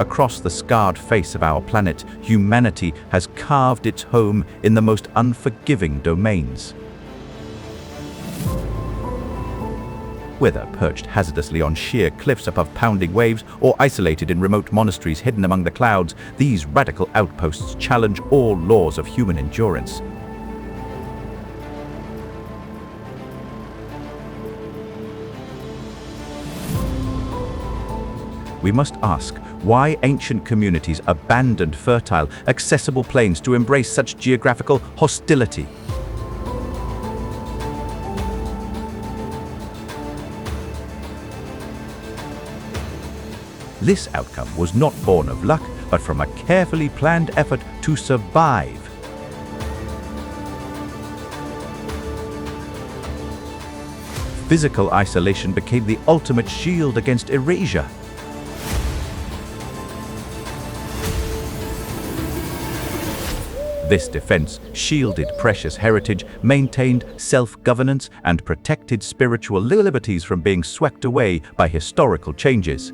Across the scarred face of our planet, humanity has carved its home in the most unforgiving domains. Whether perched hazardously on sheer cliffs above pounding waves or isolated in remote monasteries hidden among the clouds, these radical outposts challenge all laws of human endurance. We must ask why ancient communities abandoned fertile, accessible plains to embrace such geographical hostility. This outcome was not born of luck, but from a carefully planned effort to survive. Physical isolation became the ultimate shield against erasure. This defense shielded precious heritage, maintained self-governance, and protected spiritual liberties from being swept away by historical changes.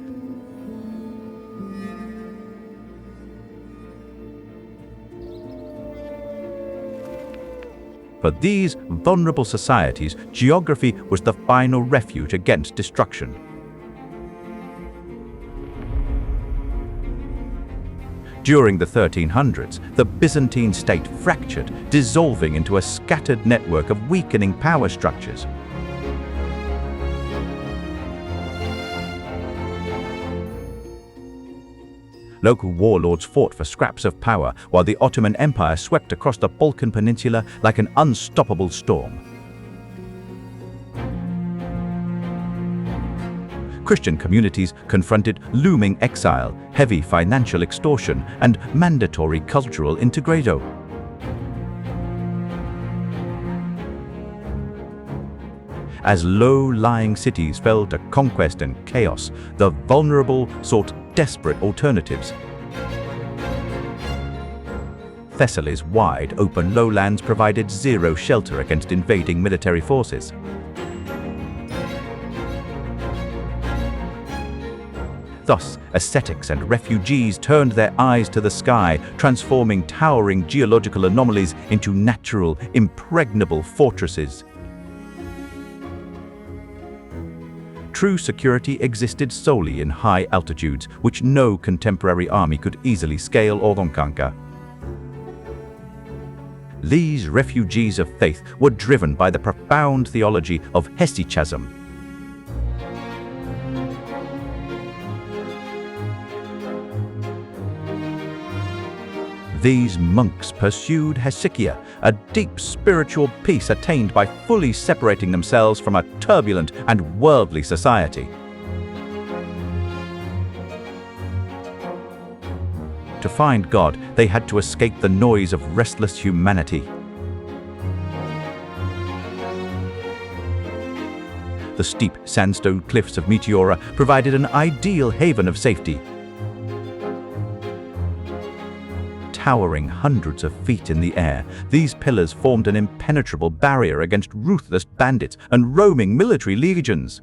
For these vulnerable societies, geography was the final refuge against destruction. During the 1300s, the Byzantine state fractured, dissolving into a scattered network of weakening power structures. Local warlords fought for scraps of power, while the Ottoman Empire swept across the Balkan Peninsula like an unstoppable storm. Christian communities confronted looming exile, heavy financial extortion, and mandatory cultural integration. As low-lying cities fell to conquest and chaos, the vulnerable sought desperate alternatives. Thessaly's wide, open lowlands provided zero shelter against invading military forces. Thus, ascetics and refugees turned their eyes to the sky, transforming towering geological anomalies into natural, impregnable fortresses. True security existed solely in high altitudes, which no contemporary army could easily scale or conquer. These refugees of faith were driven by the profound theology of hesychasm. These monks pursued hesychia, a deep spiritual peace attained by fully separating themselves from a turbulent and worldly society. To find God, they had to escape the noise of restless humanity. The steep sandstone cliffs of Meteora provided an ideal haven of safety. Towering hundreds of feet in the air, these pillars formed an impenetrable barrier against ruthless bandits and roaming military legions.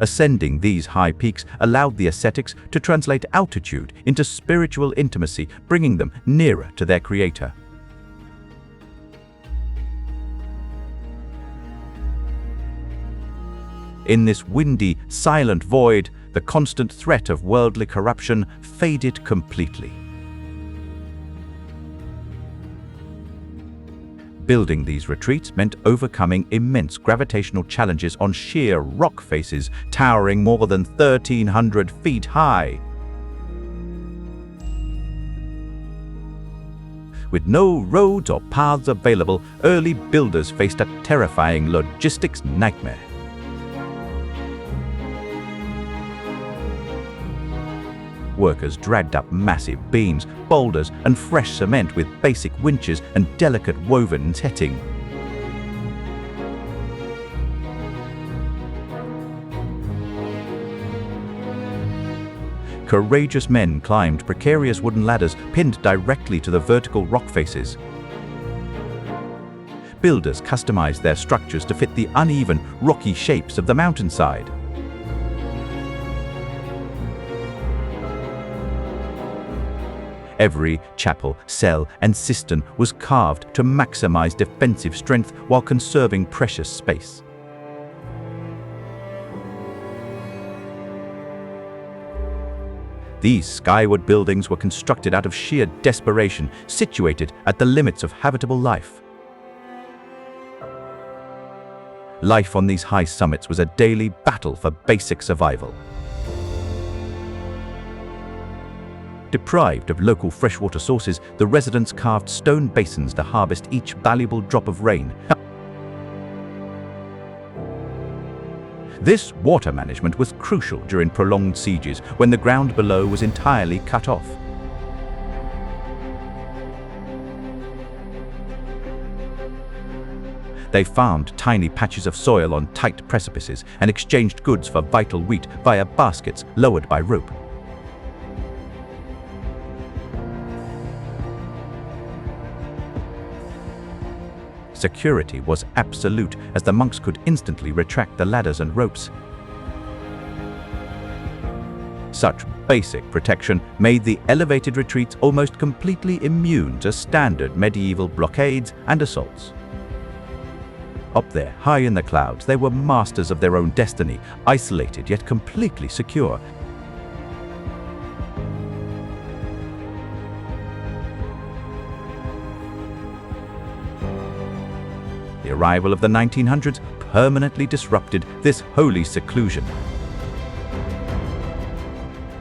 Ascending these high peaks allowed the ascetics to translate altitude into spiritual intimacy, bringing them nearer to their Creator. In this windy, silent void, the constant threat of worldly corruption faded completely. Building these retreats meant overcoming immense gravitational challenges on sheer rock faces towering more than 1,300 feet high. With no roads or paths available, early builders faced a terrifying logistics nightmare. Workers dragged up massive beams, boulders, and fresh cement with basic winches and delicate woven netting. Courageous men climbed precarious wooden ladders pinned directly to the vertical rock faces. builders customized their structures to fit the uneven, rocky shapes of the mountainside. Every chapel, cell, and cistern was carved to maximize defensive strength while conserving precious space. These skyward buildings were constructed out of sheer desperation, situated at the limits of habitable life. Life on these high summits was a daily battle for basic survival. Deprived of local freshwater sources, the residents carved stone basins to harvest each valuable drop of rain. This water management was crucial during prolonged sieges when the ground below was entirely cut off. They farmed tiny patches of soil on tight precipices and exchanged goods for vital wheat via baskets lowered by rope. Security was absolute, as the monks could instantly retract the ladders and ropes. Such basic protection made the elevated retreats almost completely immune to standard medieval blockades and assaults. Up there, high in the clouds, they were masters of their own destiny, isolated yet completely secure. The arrival of the 1900s permanently disrupted this holy seclusion.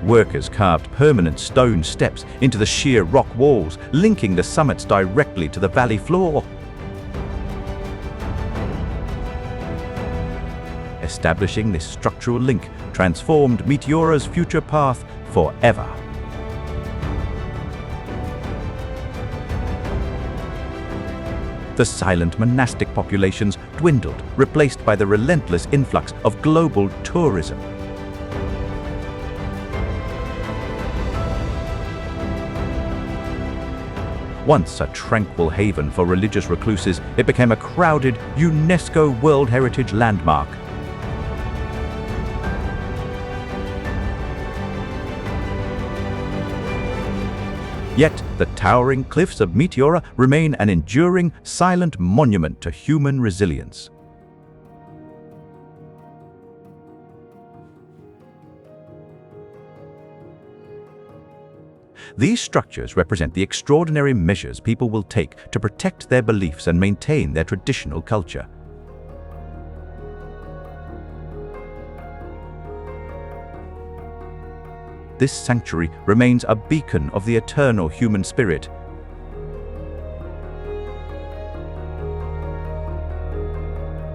Workers carved permanent stone steps into the sheer rock walls, linking the summits directly to the valley floor. Establishing this structural link transformed Meteora's future path forever. The silent monastic populations dwindled, replaced by the relentless influx of global tourism. Once a tranquil haven for religious recluses, it became a crowded UNESCO World Heritage Landmark. Yet, the towering cliffs of Meteora remain an enduring, silent monument to human resilience. These structures represent the extraordinary measures people will take to protect their beliefs and maintain their traditional culture. This sanctuary remains a beacon of the eternal human spirit.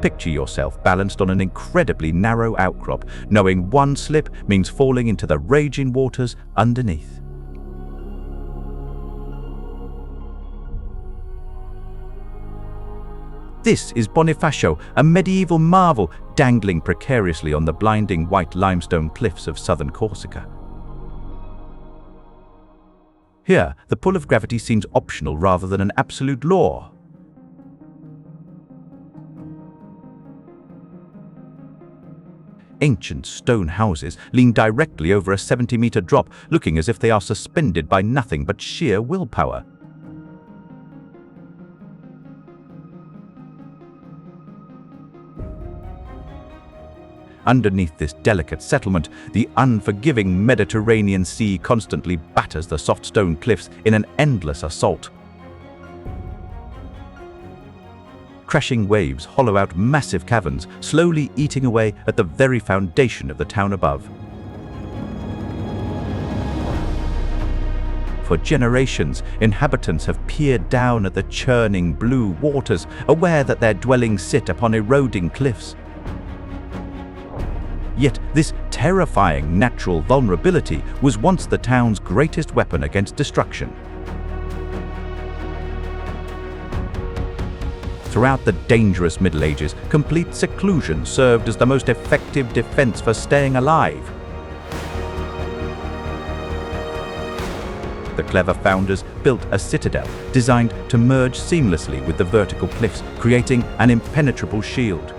Picture yourself balanced on an incredibly narrow outcrop, knowing one slip means falling into the raging waters underneath. This is Bonifacio, a medieval marvel dangling precariously on the blinding white limestone cliffs of southern Corsica. Here, the pull of gravity seems optional rather than an absolute law. Ancient stone houses lean directly over a 70-meter drop, looking as if they are suspended by nothing but sheer willpower. Underneath this delicate settlement, the unforgiving Mediterranean Sea constantly batters the soft stone cliffs in an endless assault. Crashing waves hollow out massive caverns, slowly eating away at the very foundation of the town above. For generations, inhabitants have peered down at the churning blue waters, aware that their dwellings sit upon eroding cliffs. Yet this terrifying natural vulnerability was once the town's greatest weapon against destruction. Throughout the dangerous Middle Ages, complete seclusion served as the most effective defense for staying alive. The clever founders built a citadel designed to merge seamlessly with the vertical cliffs, creating an impenetrable shield.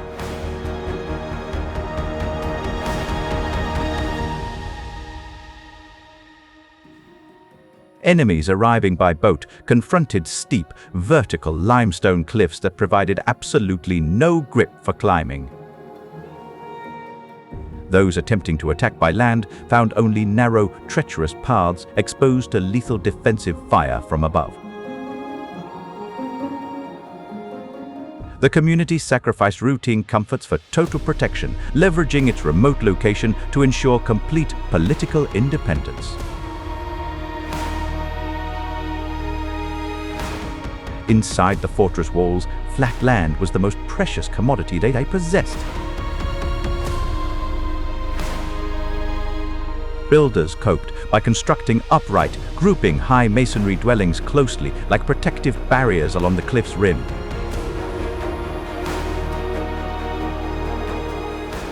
Enemies arriving by boat confronted steep, vertical limestone cliffs that provided absolutely no grip for climbing. Those attempting to attack by land found only narrow, treacherous paths exposed to lethal defensive fire from above. The community sacrificed routine comforts for total protection, leveraging its remote location to ensure complete political independence. Inside the fortress walls, flat land was the most precious commodity they possessed. Builders coped by constructing upright, grouping high masonry dwellings closely like protective barriers along the cliff's rim.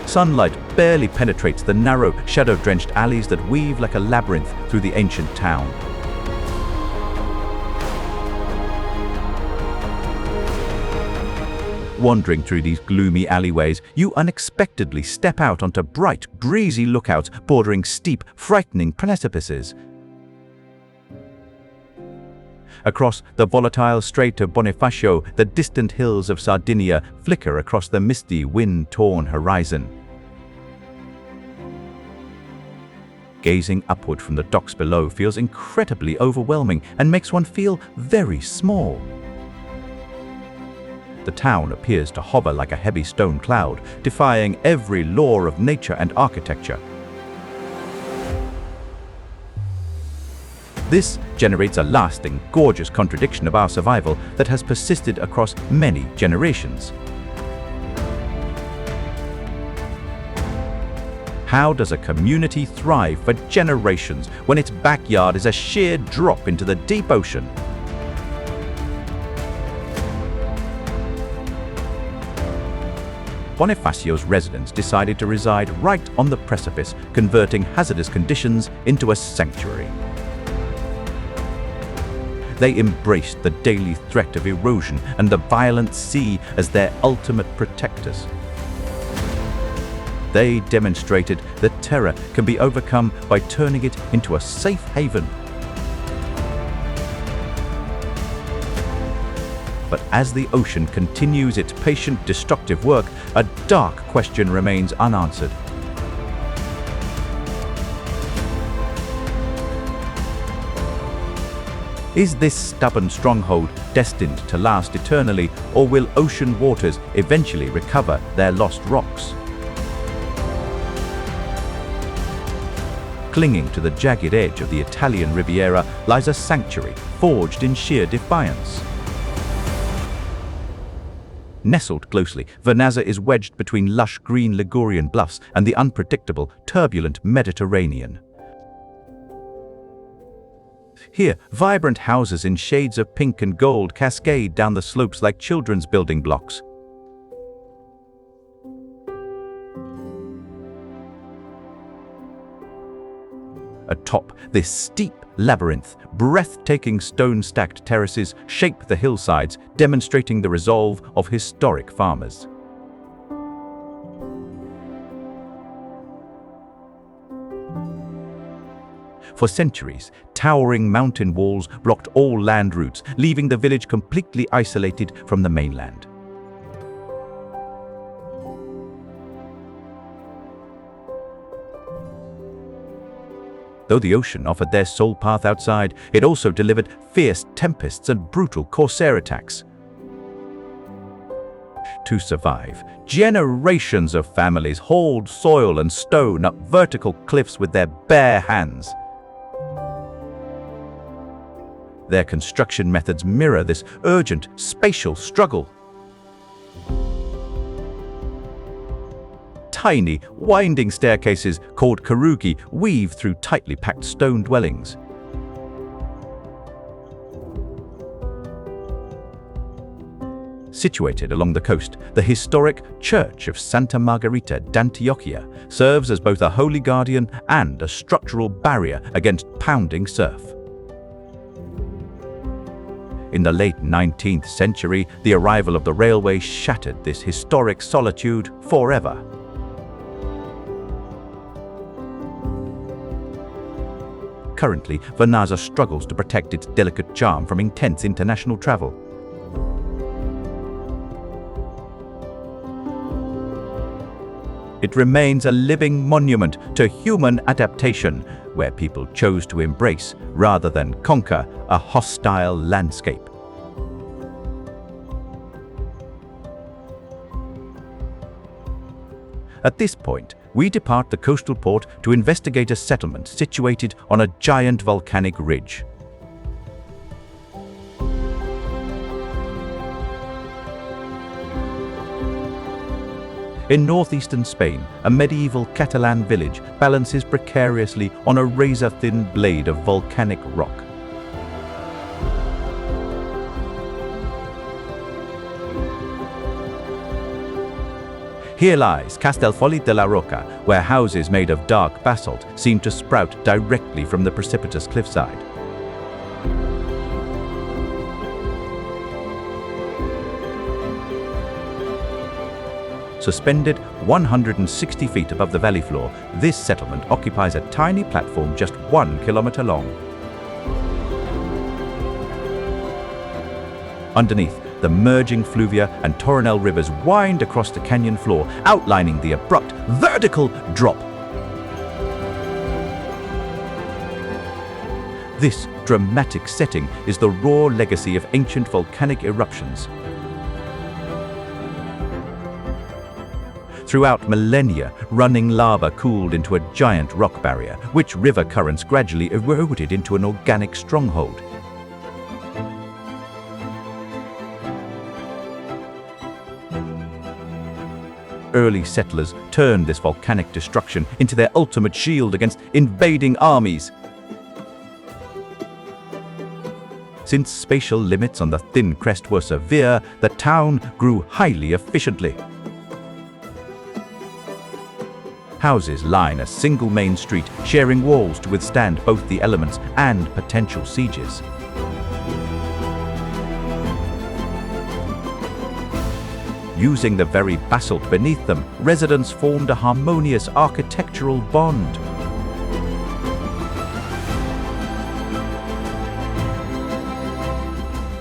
Sunlight barely penetrates the narrow, shadow-drenched alleys that weave like a labyrinth through the ancient town. Wandering through these gloomy alleyways, you unexpectedly step out onto bright, breezy lookouts bordering steep, frightening precipices. Across the volatile Strait of Bonifacio, the distant hills of Sardinia flicker across the misty, wind-torn horizon. Gazing upward from the docks below feels incredibly overwhelming and makes one feel very small. The town appears to hover like a heavy stone cloud, defying every law of nature and architecture. This generates a lasting, gorgeous contradiction of our survival that has persisted across many generations. How does a community thrive for generations when its backyard is a sheer drop into the deep ocean? Bonifacio's residents decided to reside right on the precipice, converting hazardous conditions into a sanctuary. They embraced the daily threat of erosion and the violent sea as their ultimate protectors. They demonstrated that terror can be overcome by turning it into a safe haven. But as the ocean continues its patient, destructive work, a dark question remains unanswered. Is this stubborn stronghold destined to last eternally, or will ocean waters eventually recover their lost rocks? Clinging to the jagged edge of the Italian Riviera lies a sanctuary forged in sheer defiance. Nestled closely, Vernazza is wedged between lush green Ligurian bluffs and the unpredictable, turbulent Mediterranean. Here, vibrant houses in shades of pink and gold cascade down the slopes like children's building blocks. Atop this steep labyrinth, breathtaking stone-stacked terraces shape the hillsides, demonstrating the resolve of historic farmers. For centuries, towering mountain walls blocked all land routes, leaving the village completely isolated from the mainland. Though the ocean offered their sole path outside, it also delivered fierce tempests and brutal corsair attacks. To survive, generations of families hauled soil and stone up vertical cliffs with their bare hands. Their construction methods mirror this urgent spatial struggle. Tiny, winding staircases called karugi weave through tightly packed stone dwellings. Situated along the coast, the historic Church of Santa Margherita d'Antiochia serves as both a holy guardian and a structural barrier against pounding surf. In the late 19th century, the arrival of the railway shattered this historic solitude forever. Currently, Vanaza struggles to protect its delicate charm from intense international travel. It remains a living monument to human adaptation, where people chose to embrace, rather than conquer, a hostile landscape. At this point, we depart the coastal port to investigate a settlement situated on a giant volcanic ridge. In northeastern Spain, a medieval Catalan village balances precariously on a razor-thin blade of volcanic rock. Here lies Castellfollit de la Roca, where houses made of dark basalt seem to sprout directly from the precipitous cliffside. Suspended 160 feet above the valley floor, this settlement occupies a tiny platform just 1 kilometer long. Underneath, the merging fluvia and torrential rivers wind across the canyon floor, outlining the abrupt, vertical drop. This dramatic setting is the raw legacy of ancient volcanic eruptions. Throughout millennia, running lava cooled into a giant rock barrier, which river currents gradually eroded into an organic stronghold. Early settlers turned this volcanic destruction into their ultimate shield against invading armies. Since spatial limits on the thin crest were severe, the town grew highly efficiently. Houses line a single main street, sharing walls to withstand both the elements and potential sieges. Using the very basalt beneath them, residents formed a harmonious architectural bond.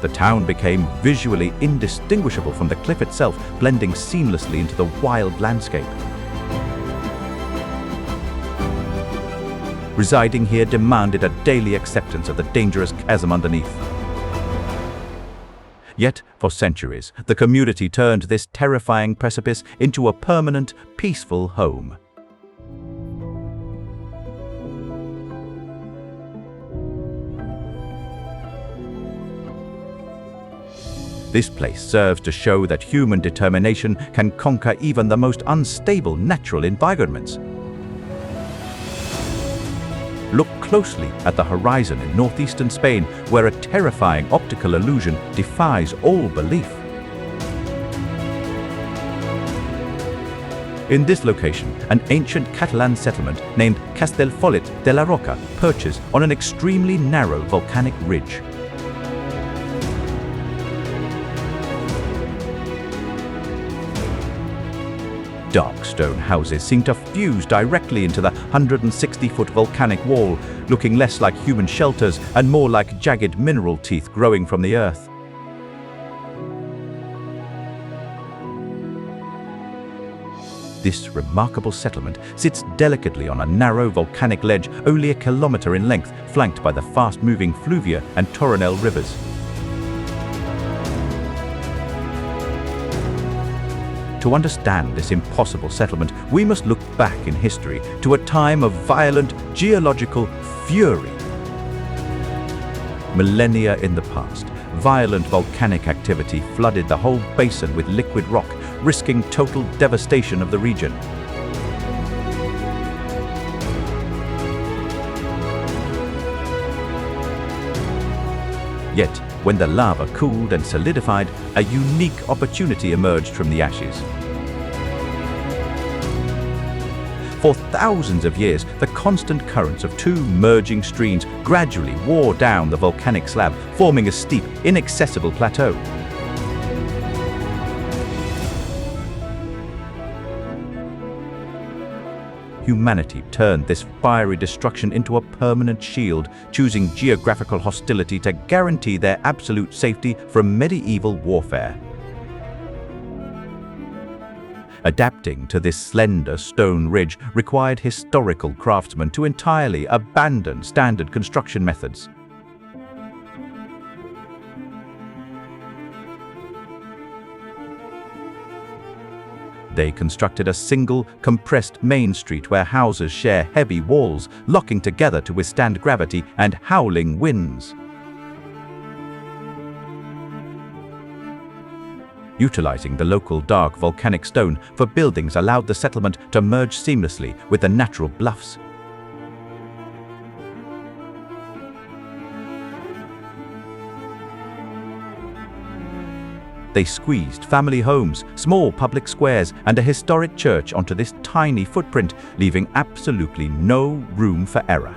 The town became visually indistinguishable from the cliff itself, blending seamlessly into the wild landscape. Residing here demanded a daily acceptance of the dangerous chasm underneath. Yet, for centuries, the community turned this terrifying precipice into a permanent, peaceful home. This place serves to show that human determination can conquer even the most unstable natural environments. Look closely at the horizon in northeastern Spain, where a terrifying optical illusion defies all belief. In this location, an ancient Catalan settlement named Castellfollit de la Roca perches on an extremely narrow volcanic ridge. Dark stone houses seem to fuse directly into the 160-foot volcanic wall, looking less like human shelters and more like jagged mineral teeth growing from the earth. This remarkable settlement sits delicately on a narrow volcanic ledge only a kilometer in length, flanked by the fast-moving fluvia and torrential rivers. To understand this impossible settlement, we must look back in history to a time of violent geological fury. Millennia in the past, violent volcanic activity flooded the whole basin with liquid rock, risking total devastation of the region. Yet, when the lava cooled and solidified, a unique opportunity emerged from the ashes. For thousands of years, the constant currents of two merging streams gradually wore down the volcanic slab, forming a steep, inaccessible plateau. Humanity turned this fiery destruction into a permanent shield, choosing geographical hostility to guarantee their absolute safety from medieval warfare. Adapting to this slender stone ridge required historical craftsmen to entirely abandon standard construction methods. They constructed a single, compressed main street where houses share heavy walls, locking together to withstand gravity and howling winds. Utilizing the local dark volcanic stone for buildings allowed the settlement to merge seamlessly with the natural bluffs. They squeezed family homes, small public squares, and a historic church onto this tiny footprint, leaving absolutely no room for error.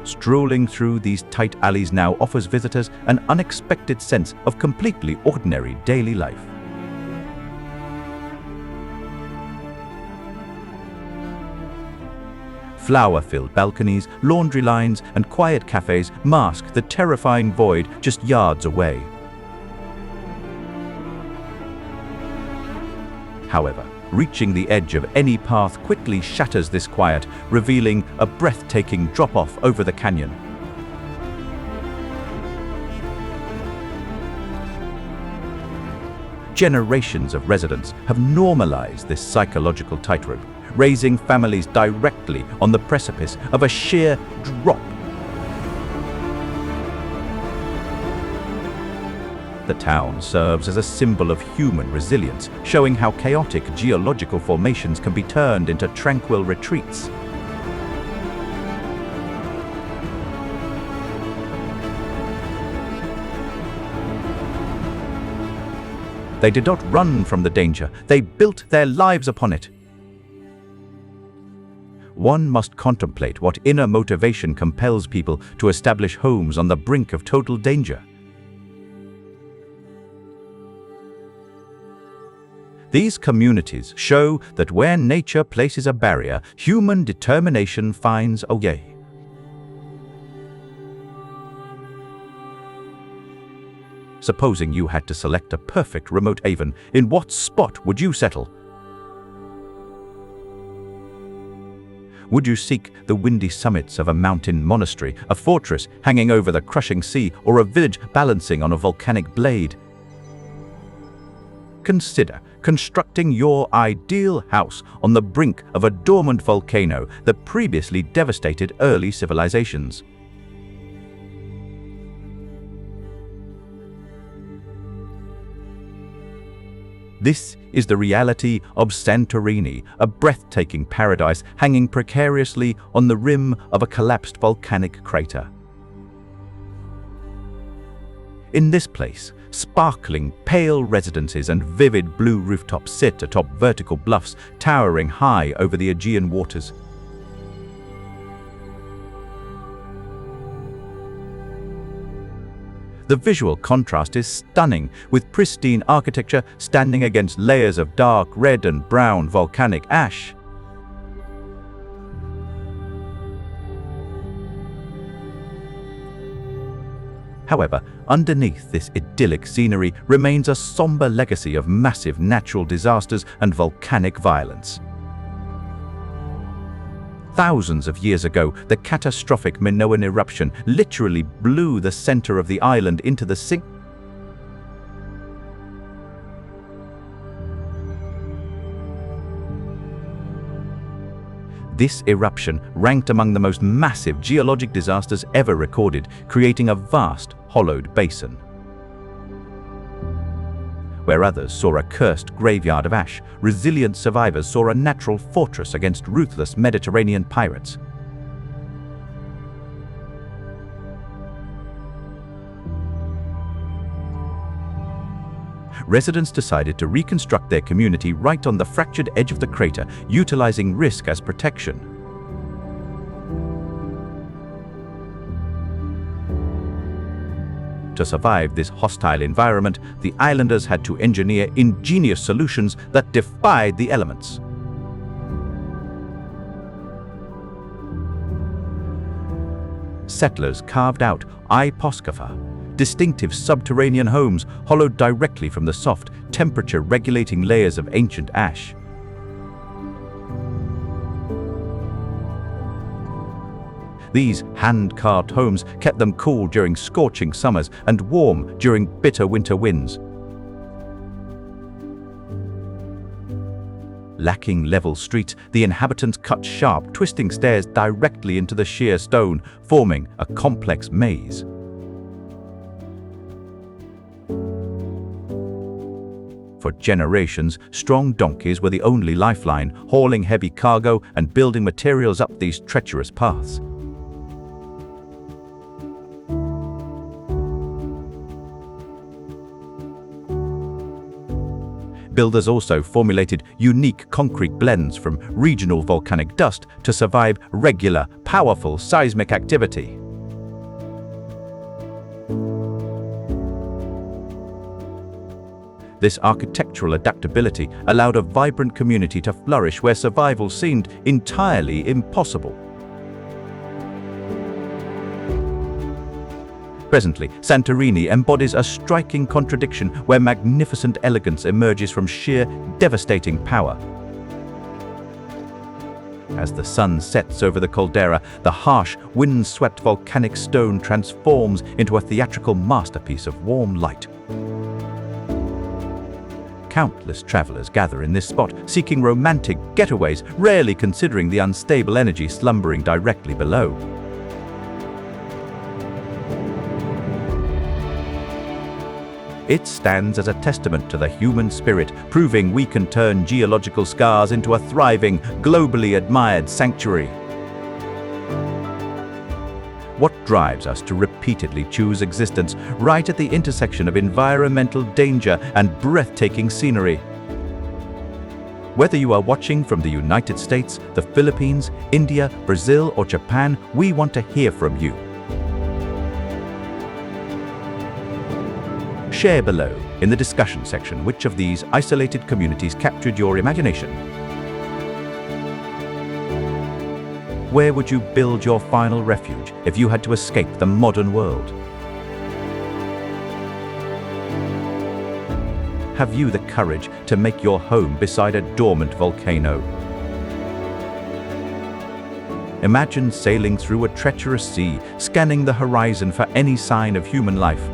Strolling through these tight alleys now offers visitors an unexpected sense of completely ordinary daily life. Flower-filled balconies, laundry lines, and quiet cafes mask the terrifying void just yards away. However, reaching the edge of any path quickly shatters this quiet, revealing a breathtaking drop-off over the canyon. Generations of residents have normalized this psychological tightrope, raising families directly on the precipice of a sheer drop. The town serves as a symbol of human resilience, showing how chaotic geological formations can be turned into tranquil retreats. They did not run from the danger, they built their lives upon it. One must contemplate what inner motivation compels people to establish homes on the brink of total danger. These communities show that where nature places a barrier, human determination finds a way. Supposing you had to select a perfect remote haven, in what spot would you settle? Would you seek the windy summits of a mountain monastery, a fortress hanging over the crushing sea, or a village balancing on a volcanic blade? Consider constructing your ideal house on the brink of a dormant volcano that previously devastated early civilizations. This is the reality of Santorini, a breathtaking paradise hanging precariously on the rim of a collapsed volcanic crater. In this place, sparkling, pale residences and vivid blue rooftops sit atop vertical bluffs towering high over the Aegean waters. The visual contrast is stunning, with pristine architecture standing against layers of dark red and brown volcanic ash. However, underneath this idyllic scenery remains a somber legacy of massive natural disasters and volcanic violence. Thousands of years ago, the catastrophic Minoan eruption literally blew the center of the island into the sea. This eruption ranked among the most massive geologic disasters ever recorded, creating a vast, hollowed basin. Where others saw a cursed graveyard of ash, resilient survivors saw a natural fortress against ruthless Mediterranean pirates. residents decided to reconstruct their community right on the fractured edge of the crater, utilizing risk as protection. To survive this hostile environment, the islanders had to engineer ingenious solutions that defied the elements. Settlers carved out iposcafa, distinctive subterranean homes hollowed directly from the soft, temperature-regulating layers of ancient ash. These hand-carved homes kept them cool during scorching summers and warm during bitter winter winds. Lacking level streets, the inhabitants cut sharp, twisting stairs directly into the sheer stone, forming a complex maze. For generations, strong donkeys were the only lifeline, hauling heavy cargo and building materials up these treacherous paths. Builders also formulated unique concrete blends from regional volcanic dust to survive regular, powerful seismic activity. This architectural adaptability allowed a vibrant community to flourish where survival seemed entirely impossible. Presently, Santorini embodies a striking contradiction where magnificent elegance emerges from sheer, devastating power. As the sun sets over the caldera, the harsh, wind-swept volcanic stone transforms into a theatrical masterpiece of warm light. Countless travelers gather in this spot, seeking romantic getaways, rarely considering the unstable energy slumbering directly below. It stands as a testament to the human spirit, proving we can turn geological scars into a thriving, globally admired sanctuary. What drives us to repeatedly choose existence right at the intersection of environmental danger and breathtaking scenery? Whether you are watching from the United States, the Philippines, India, Brazil, or Japan, we want to hear from you. Share below in the discussion section which of these isolated communities captured your imagination. Where would you build your final refuge if you had to escape the modern world? Have you the courage to make your home beside a dormant volcano? Imagine sailing through a treacherous sea, scanning the horizon for any sign of human life.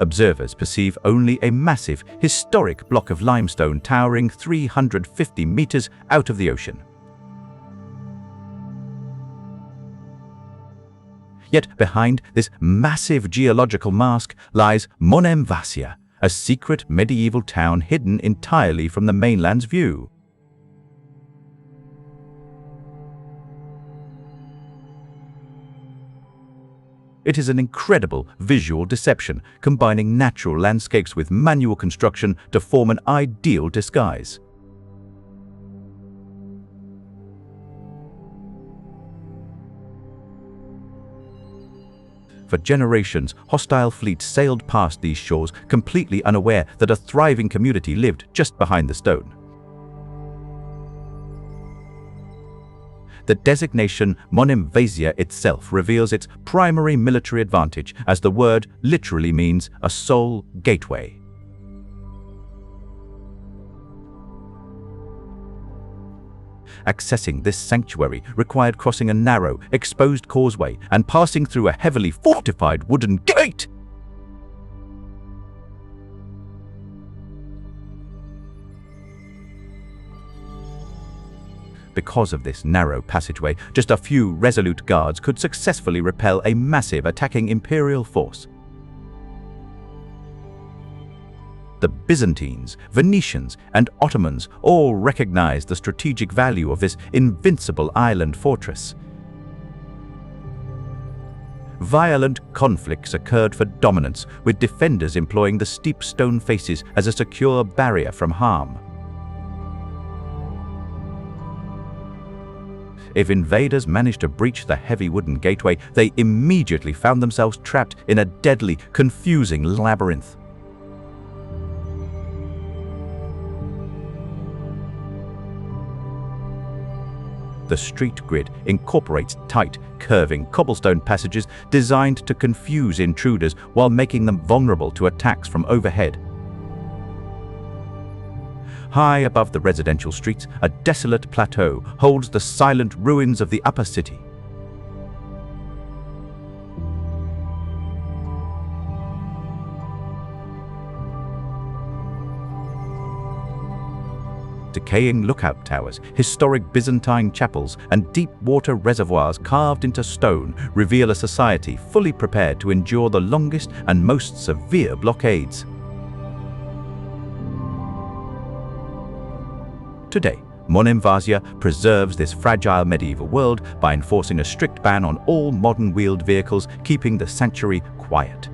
Observers perceive only a massive, historic block of limestone towering 350 meters out of the ocean. Yet behind this massive geological mask lies Monasteries, a secret medieval town hidden entirely from the mainland's view. It is an incredible visual deception, combining natural landscapes with manual construction to form an ideal disguise. For generations, hostile fleets sailed past these shores, completely unaware that a thriving community lived just behind the stone. The designation Monasteries itself reveals its primary military advantage, as the word literally means a soul gateway. Accessing this sanctuary required crossing a narrow, exposed causeway and passing through a heavily fortified wooden gate. Because of this narrow passageway, just a few resolute guards could successfully repel a massive attacking imperial force. The Byzantines, Venetians, and Ottomans all recognized the strategic value of this invincible island fortress. Violent conflicts occurred for dominance, with defenders employing the steep stone faces as a secure barrier from harm. If invaders managed to breach the heavy wooden gateway, they immediately found themselves trapped in a deadly, confusing labyrinth. The street grid incorporates tight, curving cobblestone passages designed to confuse intruders while making them vulnerable to attacks from overhead. High above the residential streets, a desolate plateau holds the silent ruins of the upper city. Decaying lookout towers, historic Byzantine chapels, and deep water reservoirs carved into stone reveal a society fully prepared to endure the longest and most severe blockades. Today, Monemvasia preserves this fragile medieval world by enforcing a strict ban on all modern wheeled vehicles, keeping the sanctuary quiet.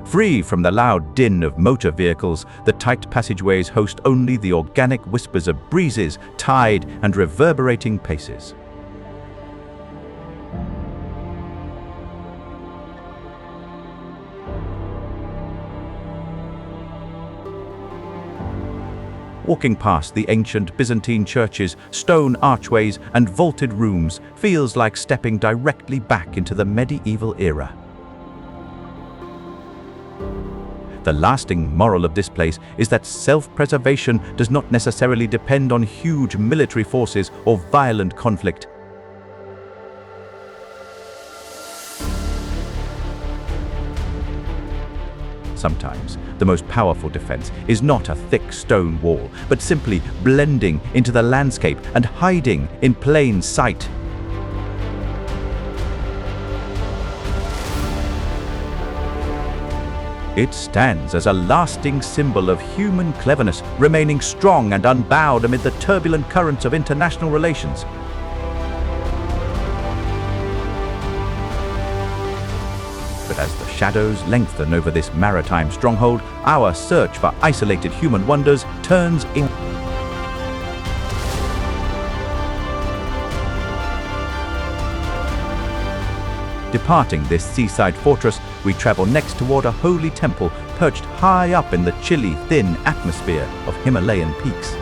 Free from the loud din of motor vehicles, the tight passageways host only the organic whispers of breezes, tide, and reverberating paces. Walking past the ancient Byzantine churches, stone archways, and vaulted rooms feels like stepping directly back into the medieval era. The lasting moral of this place is that self-preservation does not necessarily depend on huge military forces or violent conflict. Sometimes, the most powerful defense is not a thick stone wall, but simply blending into the landscape and hiding in plain sight. It stands as a lasting symbol of human cleverness, remaining strong and unbowed amid the turbulent currents of international relations. But as the shadows lengthen over this maritime stronghold, our search for isolated human wonders turns in. Departing this seaside fortress, we travel next toward a holy temple perched high up in the chilly, thin atmosphere of Himalayan peaks.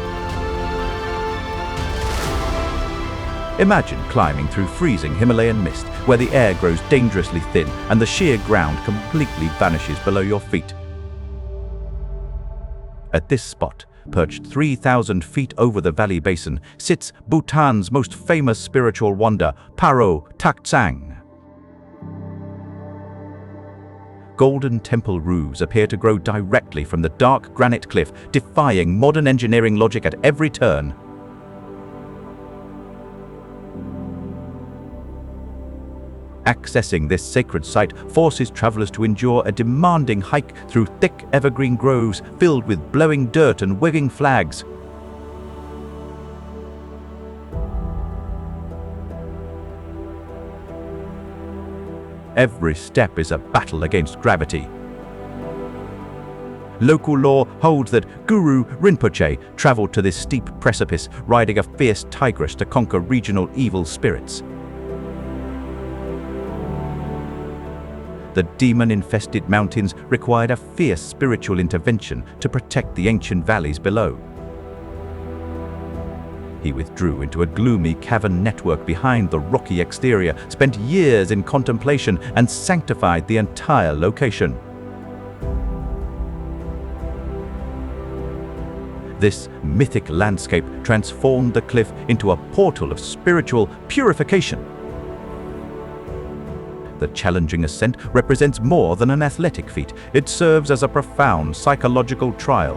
Imagine climbing through freezing Himalayan mist, where the air grows dangerously thin and the sheer ground completely vanishes below your feet. At this spot, perched 3,000 feet over the valley basin, sits Bhutan's most famous spiritual wonder, Paro Taktsang. Golden temple roofs appear to grow directly from the dark granite cliff, defying modern engineering logic at every turn. Accessing this sacred site forces travelers to endure a demanding hike through thick evergreen groves filled with blowing dirt and waving flags. Every step is a battle against gravity. Local law holds that Guru Rinpoche traveled to this steep precipice, riding a fierce tigress to conquer regional evil spirits. The demon-infested mountains required a fierce spiritual intervention to protect the ancient valleys below. He withdrew into a gloomy cavern network behind the rocky exterior, spent years in contemplation, and sanctified the entire location. This mythic landscape transformed the cliff into a portal of spiritual purification. The challenging ascent represents more than an athletic feat. It serves as a profound psychological trial.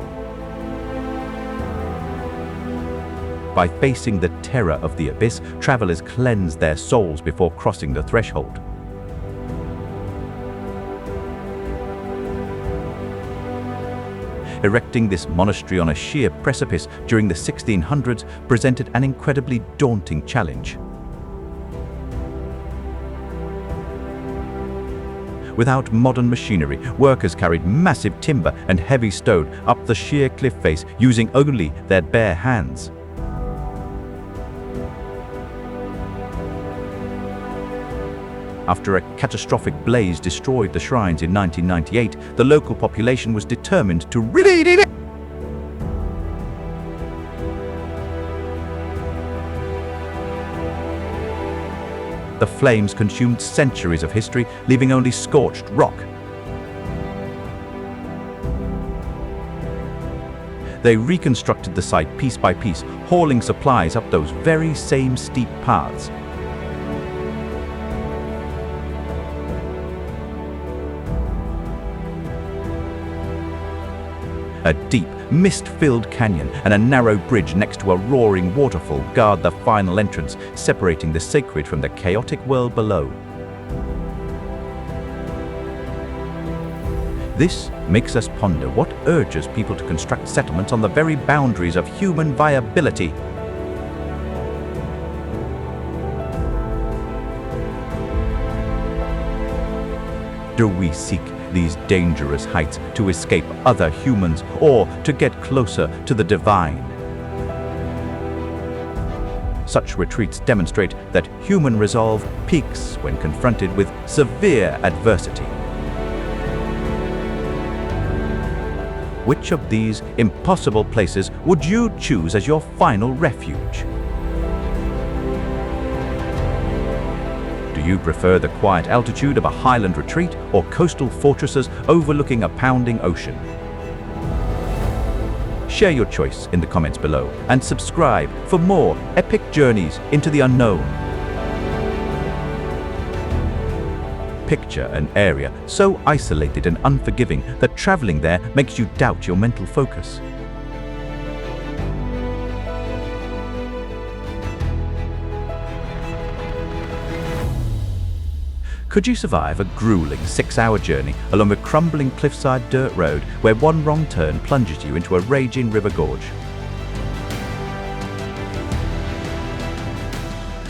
By facing the terror of the abyss, travelers cleanse their souls before crossing the threshold. Erecting this monastery on a sheer precipice during the 1600s presented an incredibly daunting challenge. Without modern machinery, workers carried massive timber and heavy stone up the sheer cliff face using only their bare hands. After a catastrophic blaze destroyed the shrines in 1998, the local population was determined to The flames consumed centuries of history, leaving only scorched rock. They reconstructed the site piece by piece, hauling supplies up those very same steep paths. A deep, mist-filled canyon and a narrow bridge next to a roaring waterfall guard the final entrance, separating the sacred from the chaotic world below. This makes us ponder what urges people to construct settlements on the very boundaries of human viability. Do we seek these dangerous heights to escape other humans or to get closer to the divine? Such retreats demonstrate that human resolve peaks when confronted with severe adversity. Which of these impossible places would you choose as your final refuge? Do you prefer the quiet altitude of a highland retreat or coastal fortresses overlooking a pounding ocean? Share your choice in the comments below and subscribe for more epic journeys into the unknown. Picture an area so isolated and unforgiving that traveling there makes you doubt your mental focus. Could you survive a grueling 6-hour journey along a crumbling cliffside dirt road where one wrong turn plunges you into a raging river gorge?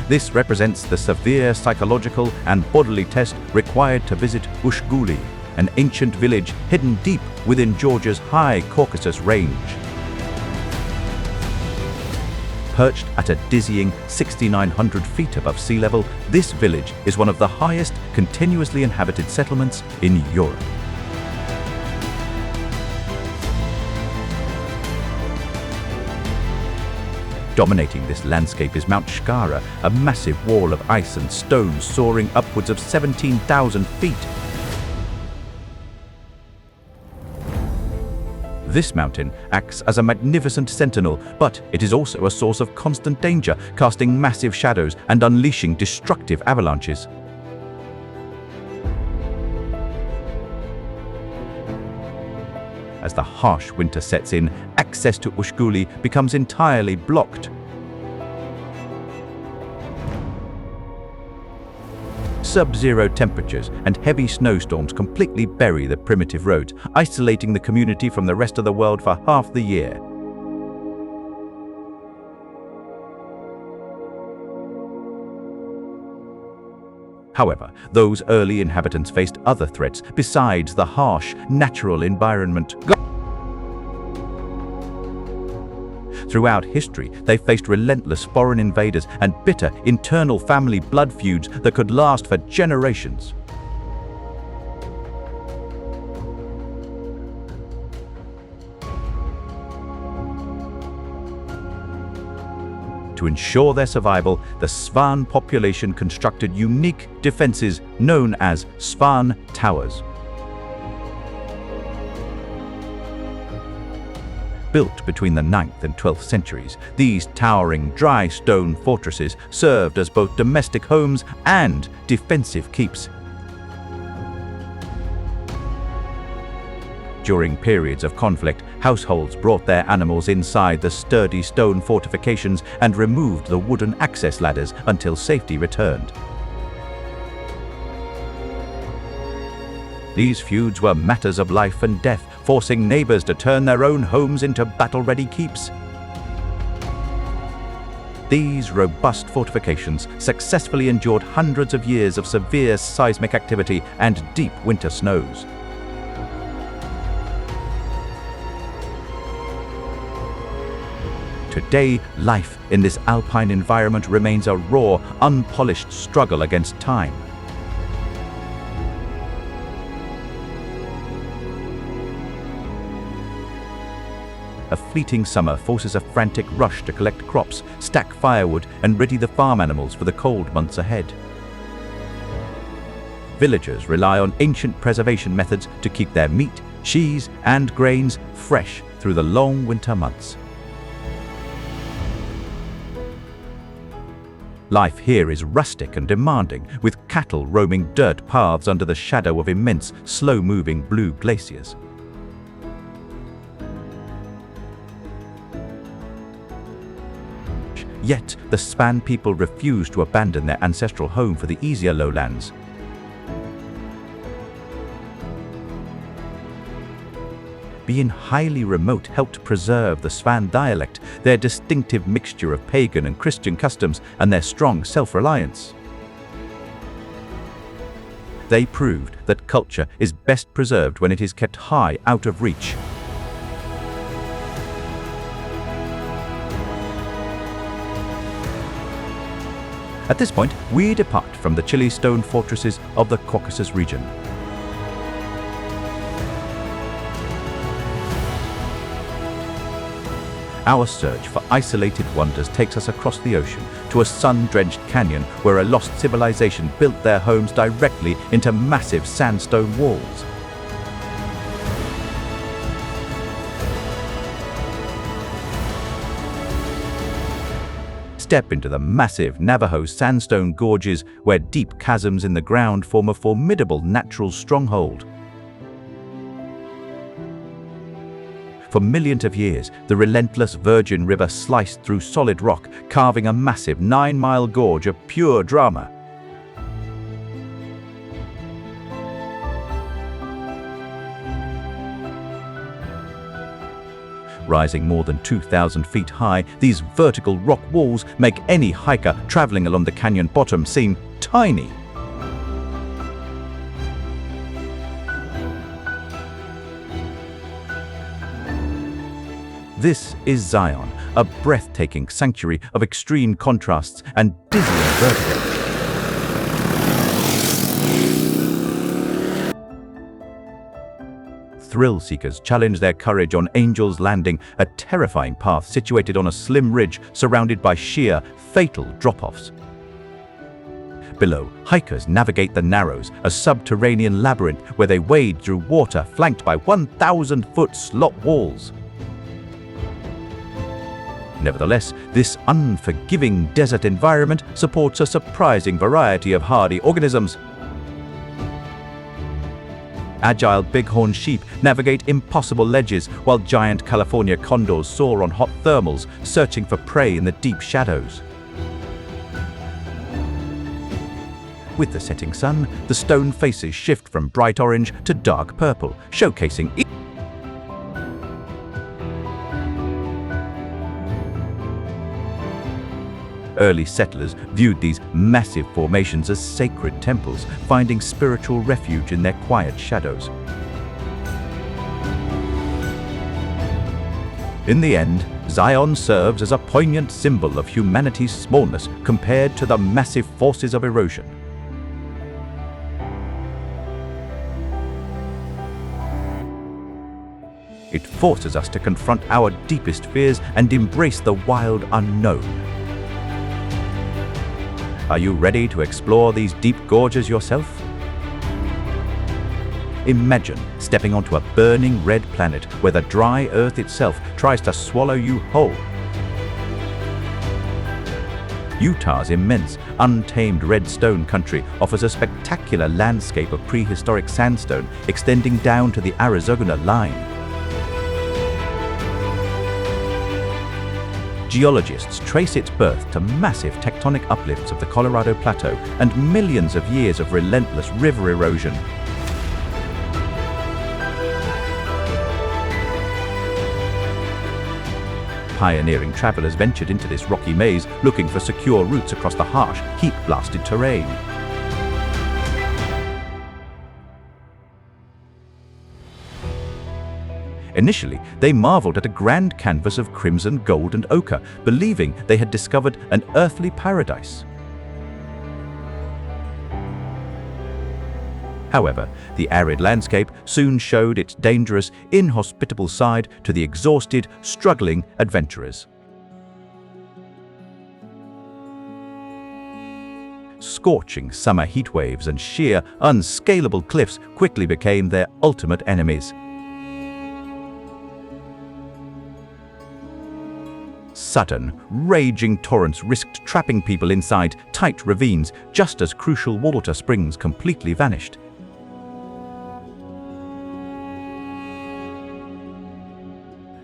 This represents the severe psychological and bodily test required to visit Ushguli, an ancient village hidden deep within Georgia's high Caucasus range. Perched at a dizzying 6,900 feet above sea level, this village is one of the highest continuously inhabited settlements in Europe. Dominating this landscape is Mount Shkara, a massive wall of ice and stone soaring upwards of 17,000 feet. This mountain acts as a magnificent sentinel, but it is also a source of constant danger, casting massive shadows and unleashing destructive avalanches. As the harsh winter sets in, access to Ushguli becomes entirely blocked. Sub-zero temperatures and heavy snowstorms completely bury the primitive roads, isolating the community from the rest of the world for half the year. However, those early inhabitants faced other threats besides the harsh, natural environment. Throughout history, they faced relentless foreign invaders and bitter internal family blood feuds that could last for generations. To ensure their survival, the Svan population constructed unique defenses known as Svan Towers. Built between the 9th and 12th centuries, these towering dry stone fortresses served as both domestic homes and defensive keeps. During periods of conflict, households brought their animals inside the sturdy stone fortifications and removed the wooden access ladders until safety returned. These feuds were matters of life and death, forcing neighbors to turn their own homes into battle-ready keeps. These robust fortifications successfully endured hundreds of years of severe seismic activity and deep winter snows. Today, life in this alpine environment remains a raw, unpolished struggle against time. A fleeting summer forces a frantic rush to collect crops, stack firewood, and ready the farm animals for the cold months ahead. Villagers rely on ancient preservation methods to keep their meat, cheese, and grains fresh through the long winter months. Life here is rustic and demanding, with cattle roaming dirt paths under the shadow of immense, slow-moving blue glaciers. Yet, the Span people refuse to abandon their ancestral home for the easier lowlands. Being highly remote helped preserve the Span dialect, their distinctive mixture of pagan and Christian customs, and their strong self-reliance. They proved that culture is best preserved when it is kept high out of reach. At this point, we depart from the chilly stone fortresses of the Caucasus region. Our search for isolated wonders takes us across the ocean to a sun-drenched canyon where a lost civilization built their homes directly into massive sandstone walls. Step into the massive Navajo sandstone gorges where deep chasms in the ground form a formidable natural stronghold. For millions of years, the relentless Virgin River sliced through solid rock, carving a massive 9-mile gorge of pure drama. Rising more than 2,000 feet high, these vertical rock walls make any hiker traveling along the canyon bottom seem tiny. This is Zion, a breathtaking sanctuary of extreme contrasts and dizzying vertigo. Thrill seekers challenge their courage on Angel's Landing, a terrifying path situated on a slim ridge surrounded by sheer, fatal drop-offs. Below, hikers navigate the Narrows, a subterranean labyrinth where they wade through water flanked by 1,000-foot slot walls. Nevertheless, this unforgiving desert environment supports a surprising variety of hardy organisms. Agile bighorn sheep navigate impossible ledges, while giant California condors soar on hot thermals, searching for prey in the deep shadows. With the setting sun, the stone faces shift from bright orange to dark purple, showcasing Early settlers viewed these massive formations as sacred temples, finding spiritual refuge in their quiet shadows. In the end, Zion serves as a poignant symbol of humanity's smallness compared to the massive forces of erosion. It forces us to confront our deepest fears and embrace the wild unknown. Are you ready to explore these deep gorges yourself? Imagine stepping onto a burning red planet where the dry Earth itself tries to swallow you whole. Utah's immense, untamed red stone country offers a spectacular landscape of prehistoric sandstone extending down to the Arizona line. Geologists trace its birth to massive tectonic uplifts of the Colorado Plateau and millions of years of relentless river erosion. pioneering travelers ventured into this rocky maze looking for secure routes across the harsh, heat-blasted terrain. Initially, they marveled at a grand canvas of crimson, gold, and ochre, believing they had discovered an earthly paradise. However, the arid landscape soon showed its dangerous, inhospitable side to the exhausted, struggling adventurers. Scorching summer heat waves and sheer, unscalable cliffs quickly became their ultimate enemies. Sudden, raging torrents risked trapping people inside tight ravines just as crucial water springs completely vanished.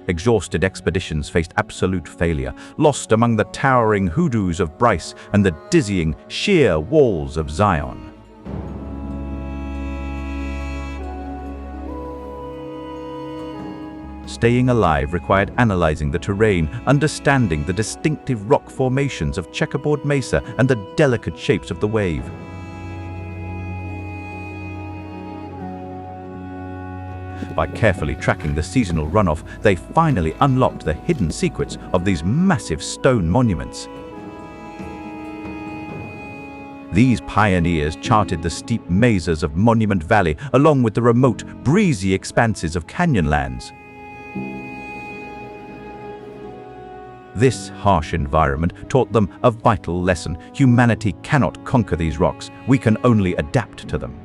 Exhausted expeditions faced absolute failure, lost among the towering hoodoos of Bryce and the dizzying, sheer walls of Zion. Staying alive required analyzing the terrain, understanding the distinctive rock formations of checkerboard mesa and the delicate shapes of the wave. By carefully tracking the seasonal runoff, they finally unlocked the hidden secrets of these massive stone monuments. These pioneers charted the steep mesas of Monument Valley along with the remote, breezy expanses of canyonlands. This harsh environment taught them a vital lesson. Humanity cannot conquer these rocks. We can only adapt to them.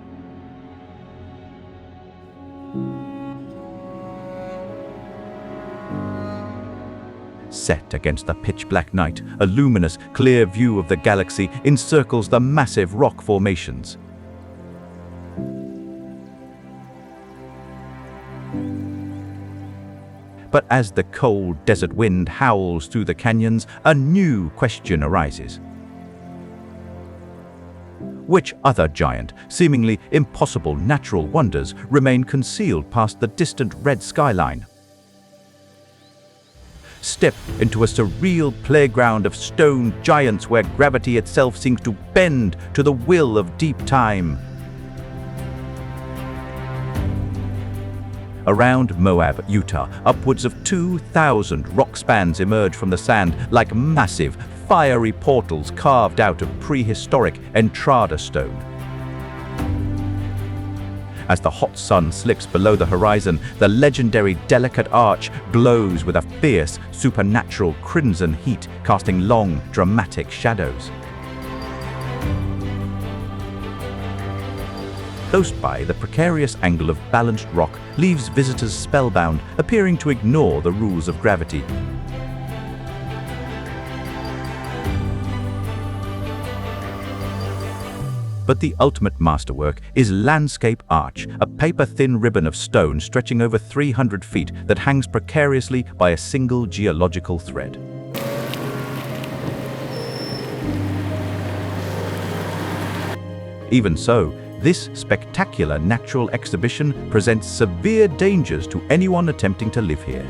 Set against the pitch-black night, a luminous, clear view of the galaxy encircles the massive rock formations. But as the cold desert wind howls through the canyons, a new question arises. Which other giant, seemingly impossible natural wonders remain concealed past the distant red skyline? Step into a surreal playground of stone giants where gravity itself seems to bend to the will of deep time. Around Moab, Utah, upwards of 2,000 rock spans emerge from the sand like massive, fiery portals carved out of prehistoric Entrada stone. As the hot sun slips below the horizon, the legendary delicate arch glows with a fierce, supernatural crimson heat, casting long, dramatic shadows. Close by, the precarious angle of balanced rock leaves visitors spellbound, appearing to ignore the rules of gravity. But the ultimate masterwork is Landscape Arch, a paper-thin ribbon of stone stretching over 300 feet that hangs precariously by a single geological thread. Even so, this spectacular natural exhibition presents severe dangers to anyone attempting to live here.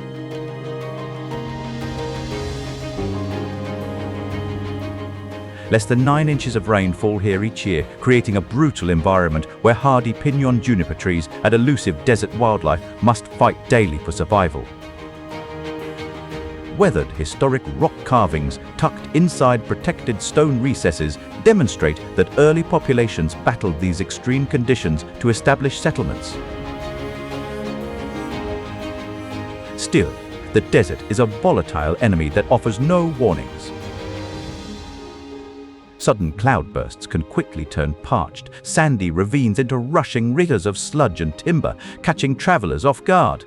Less than 9 inches of rain fall here each year, creating a brutal environment where hardy pinyon juniper trees and elusive desert wildlife must fight daily for survival. Weathered historic rock carvings tucked inside protected stone recesses demonstrate that early populations battled these extreme conditions to establish settlements. Still, the desert is a volatile enemy that offers no warnings. Sudden cloudbursts can quickly turn parched, sandy ravines into rushing rivers of sludge and timber, catching travelers off guard.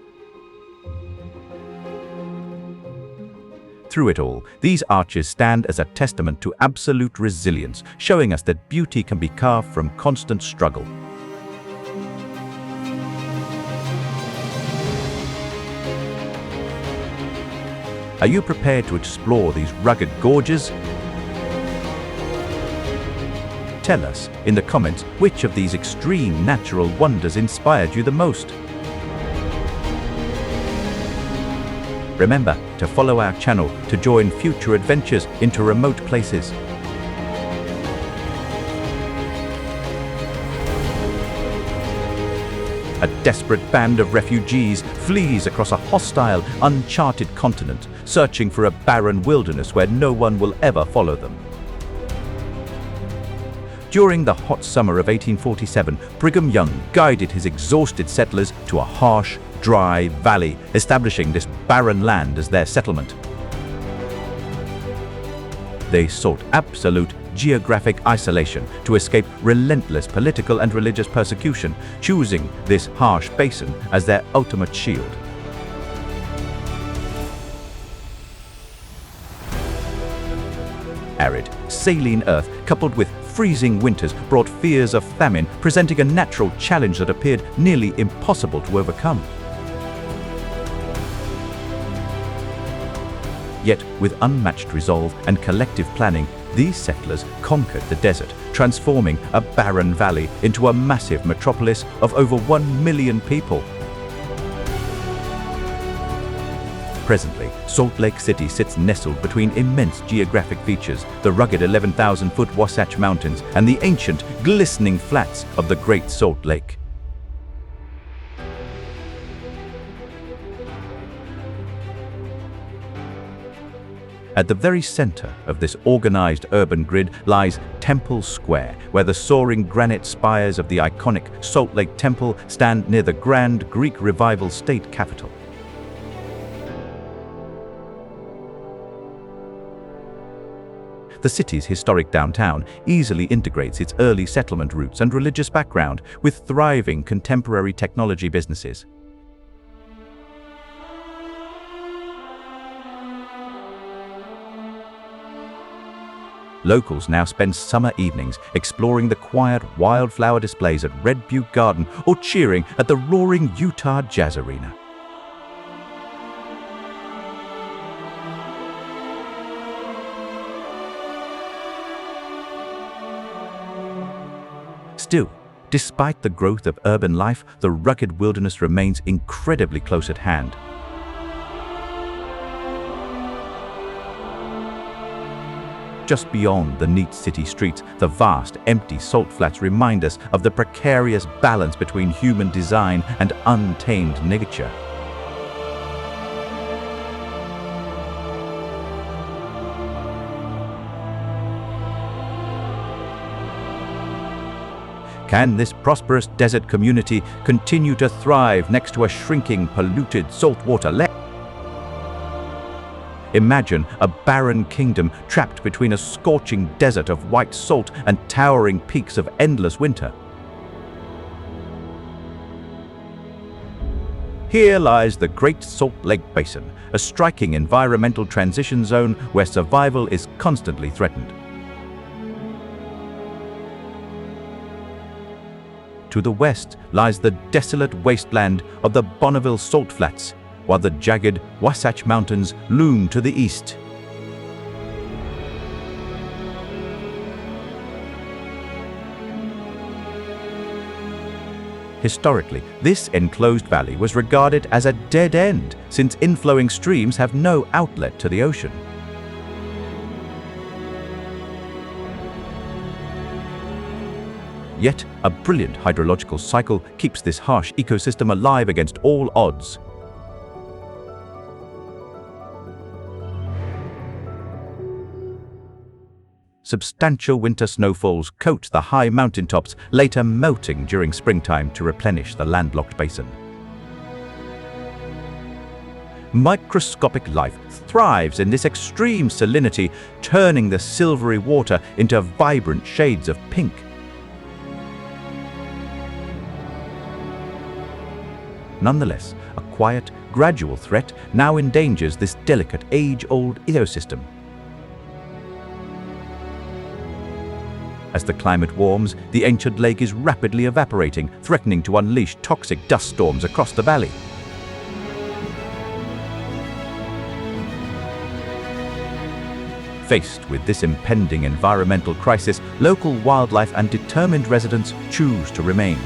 Through it all, these arches stand as a testament to absolute resilience, showing us that beauty can be carved from constant struggle. Are you prepared to explore these rugged gorges? Tell us in the comments which of these extreme natural wonders inspired you the most. Remember to to follow our channel to join future adventures into remote places. A desperate band of refugees flees across a hostile, uncharted continent, searching for a barren wilderness where no one will ever follow them. During the hot summer of 1847, Brigham Young guided his exhausted settlers to a harsh, dry valley, establishing this barren land as their settlement. They sought absolute geographic isolation to escape relentless political and religious persecution, choosing this harsh basin as their ultimate shield. Arid, saline earth coupled with freezing winters brought fears of famine, presenting a natural challenge that appeared nearly impossible to overcome. Yet, with unmatched resolve and collective planning, these settlers conquered the desert, transforming a barren valley into a massive metropolis of over 1 million people. Presently, Salt Lake City sits nestled between immense geographic features, the rugged 11,000-foot Wasatch Mountains and the ancient, glistening flats of the Great Salt Lake. At the very center of this organized urban grid lies Temple Square, where the soaring granite spires of the iconic Salt Lake Temple stand near the grand Greek Revival state capitol. The city's historic downtown easily integrates its early settlement roots and religious background with thriving contemporary technology businesses. Locals now spend summer evenings exploring the quiet wildflower displays at Red Butte Garden or cheering at the roaring Utah Jazz Arena. Still, despite the growth of urban life, the rugged wilderness remains incredibly close at hand. Just beyond the neat city streets, the vast, empty salt flats remind us of the precarious balance between human design and untamed nature. Can this prosperous desert community continue to thrive next to a shrinking, polluted saltwater lake? Imagine a barren kingdom trapped between a scorching desert of white salt and towering peaks of endless winter. Here lies the Great Salt Lake Basin, a striking environmental transition zone where survival is constantly threatened. To the west lies the desolate wasteland of the Bonneville Salt Flats, while the jagged Wasatch Mountains loom to the east. Historically, this enclosed valley was regarded as a dead end, since inflowing streams have no outlet to the ocean. Yet, a brilliant hydrological cycle keeps this harsh ecosystem alive against all odds. Substantial winter snowfalls coat the high mountaintops, later melting during springtime to replenish the landlocked basin. Microscopic life thrives in this extreme salinity, turning the silvery water into vibrant shades of pink. Nonetheless, a quiet, gradual threat now endangers this delicate, age-old ecosystem. As the climate warms, the ancient lake is rapidly evaporating, threatening to unleash toxic dust storms across the valley. Faced with this impending environmental crisis, local wildlife and determined residents choose to remain.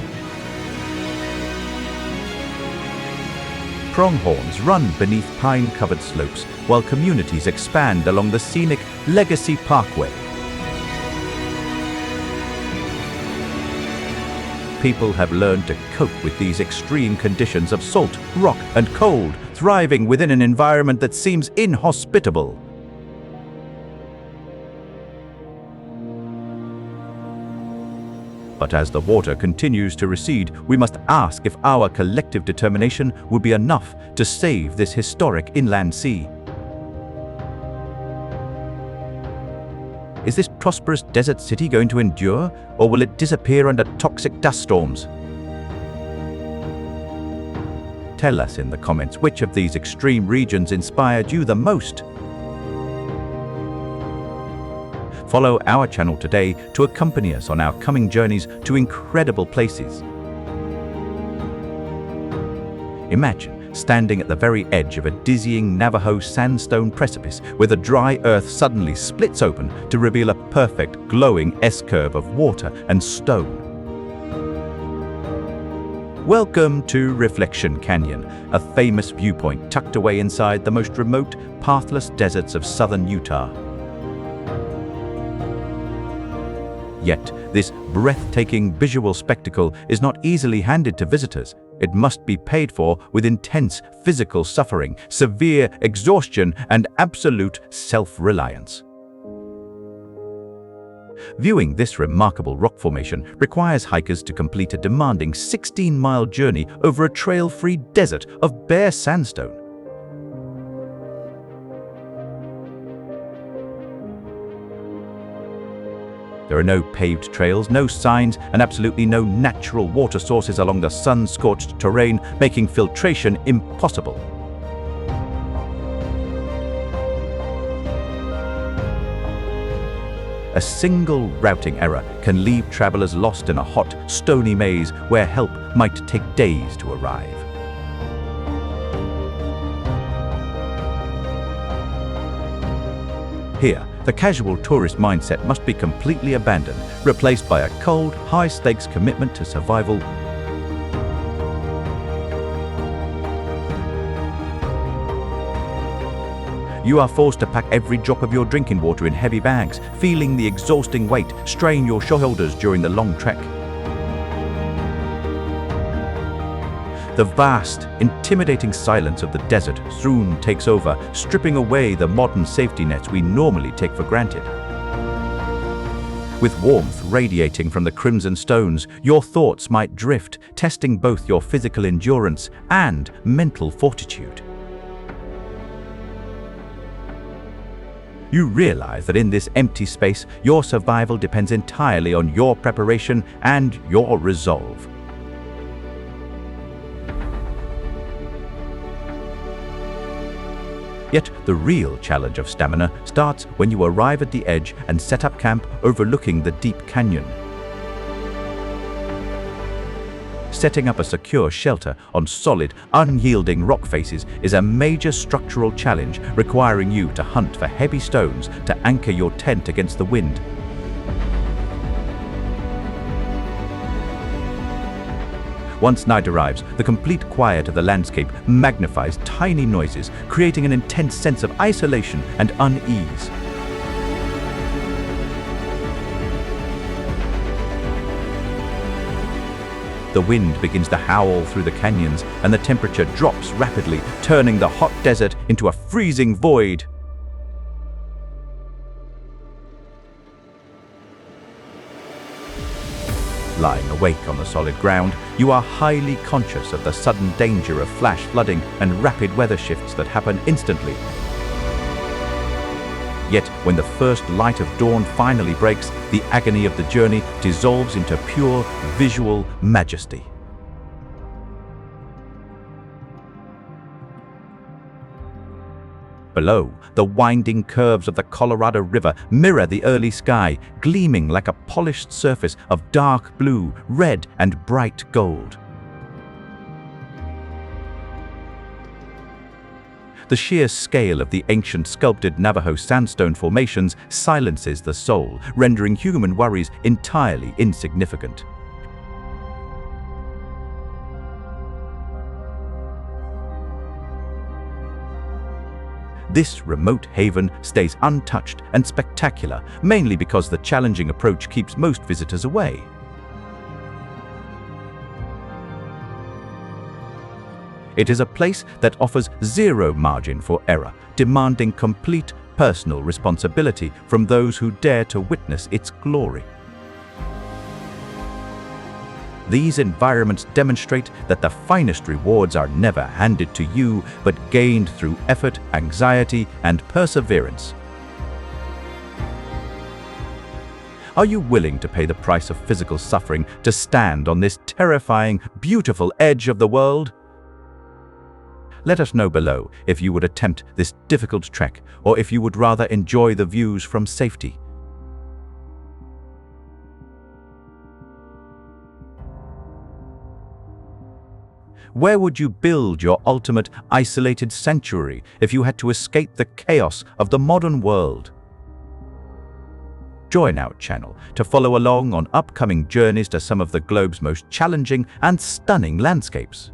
pronghorns run beneath pine-covered slopes, while communities expand along the scenic Legacy Parkway. People have learned to cope with these extreme conditions of salt, rock, and cold, thriving within an environment that seems inhospitable. But as the water continues to recede, we must ask if our collective determination will be enough to save this historic inland sea. Is this prosperous desert city going to endure, or will it disappear under toxic dust storms? Tell us in the comments which of these extreme regions inspired you the most. Follow our channel today to accompany us on our coming journeys to incredible places. Imagine standing at the very edge of a dizzying Navajo sandstone precipice where the dry earth suddenly splits open to reveal a perfect glowing S-curve of water and stone. Welcome to Reflection Canyon, a famous viewpoint tucked away inside the most remote, pathless deserts of southern Utah. Yet, this breathtaking visual spectacle is not easily handed to visitors. It must be paid for with intense physical suffering, severe exhaustion, and absolute self-reliance. Viewing this remarkable rock formation requires hikers to complete a demanding 16-mile journey over a trail-free desert of bare sandstone. There are no paved trails, no signs, and absolutely no natural water sources along the sun-scorched terrain, making filtration impossible. A single routing error can leave travelers lost in a hot, stony maze where help might take days to arrive. Here, the casual tourist mindset must be completely abandoned, replaced by a cold, high-stakes commitment to survival. You are forced to pack every drop of your drinking water in heavy bags, feeling the exhausting weight strain your shoulders during the long trek. The vast, intimidating silence of the desert soon takes over, stripping away the modern safety nets we normally take for granted. With warmth radiating from the crimson stones, your thoughts might drift, testing both your physical endurance and mental fortitude. You realize that in this empty space, your survival depends entirely on your preparation and your resolve. Yet the real challenge of stamina starts when you arrive at the edge and set up camp overlooking the deep canyon. Setting up a secure shelter on solid, unyielding rock faces is a major structural challenge, requiring you to hunt for heavy stones to anchor your tent against the wind. Once night arrives, the complete quiet of the landscape magnifies tiny noises, creating an intense sense of isolation and unease. The wind begins to howl through the canyons, and the temperature drops rapidly, turning the hot desert into a freezing void. Lying awake on the solid ground, you are highly conscious of the sudden danger of flash flooding and rapid weather shifts that happen instantly. Yet, when the first light of dawn finally breaks, the agony of the journey dissolves into pure visual majesty. Below, the winding curves of the Colorado River mirror the early sky, gleaming like a polished surface of dark blue, red, and bright gold. The sheer scale of the ancient sculpted Navajo sandstone formations silences the soul, rendering human worries entirely insignificant. this remote haven stays untouched and spectacular, mainly because the challenging approach keeps most visitors away. It is a place that offers zero margin for error, demanding complete personal responsibility from those who dare to witness its glory. These environments demonstrate that the finest rewards are never handed to you, but gained through effort, anxiety, and perseverance. Are you willing to pay the price of physical suffering to stand on this terrifying, beautiful edge of the world? Let us know below if you would attempt this difficult trek, or if you would rather enjoy the views from safety. Where would you build your ultimate isolated sanctuary if you had to escape the chaos of the modern world? Join our channel to follow along on upcoming journeys to some of the globe's most challenging and stunning landscapes.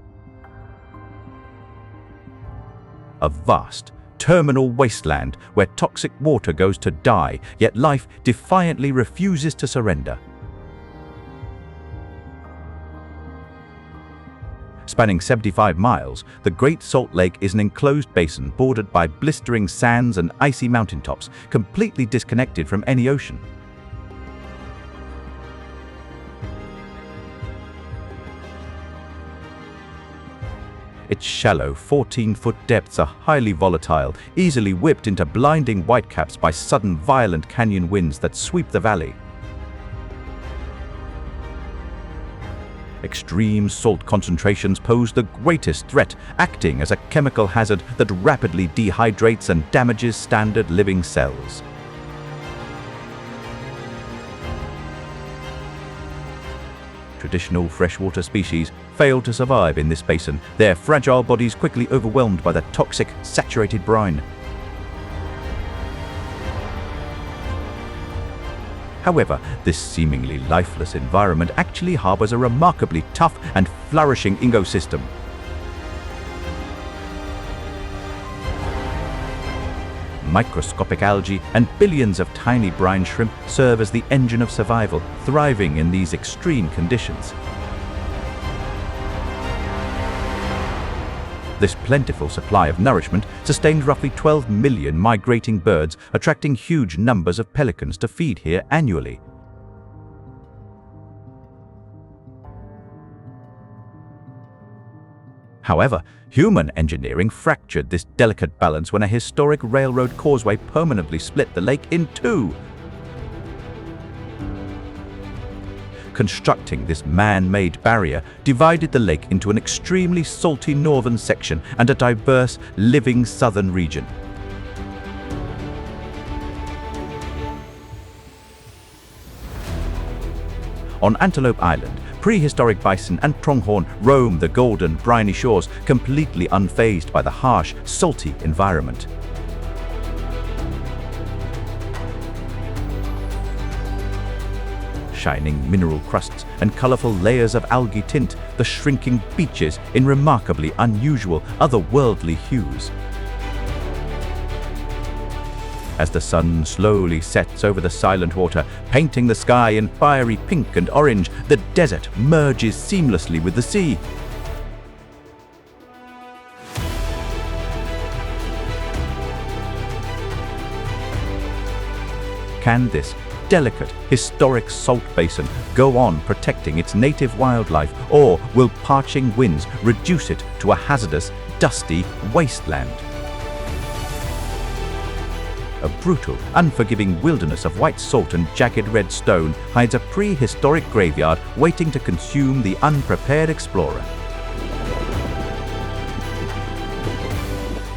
A vast, terminal wasteland where toxic water goes to die, yet life defiantly refuses to surrender. Spanning 75 miles, the Great Salt Lake is an enclosed basin bordered by blistering sands and icy mountaintops, completely disconnected from any ocean. Its shallow 14-foot depths are highly volatile, easily whipped into blinding whitecaps by sudden violent canyon winds that sweep the valley. Extreme salt concentrations pose the greatest threat, acting as a chemical hazard that rapidly dehydrates and damages standard living cells. Traditional freshwater species fail to survive in this basin, their fragile bodies quickly overwhelmed by the toxic, saturated brine. However, this seemingly lifeless environment actually harbors a remarkably tough and flourishing ecosystem. Microscopic algae and billions of tiny brine shrimp serve as the engine of survival, thriving in these extreme conditions. This plentiful supply of nourishment sustains roughly 12 million migrating birds, attracting huge numbers of pelicans to feed here annually. However, human engineering fractured this delicate balance when a historic railroad causeway permanently split the lake in two. Constructing this man-made barrier divided the lake into an extremely salty northern section and a diverse, living southern region. On Antelope Island, prehistoric bison and pronghorn roam the golden, briny shores, completely unfazed by the harsh, salty environment. Shining mineral crusts and colorful layers of algae tint the shrinking beaches in remarkably unusual, otherworldly hues. As the sun slowly sets over the silent water, painting the sky in fiery pink and orange, the desert merges seamlessly with the sea. Can this delicate, historic salt basin go on protecting its native wildlife, or will parching winds reduce it to a hazardous, dusty wasteland? A brutal, unforgiving wilderness of white salt and jagged red stone hides a prehistoric graveyard waiting to consume the unprepared explorer.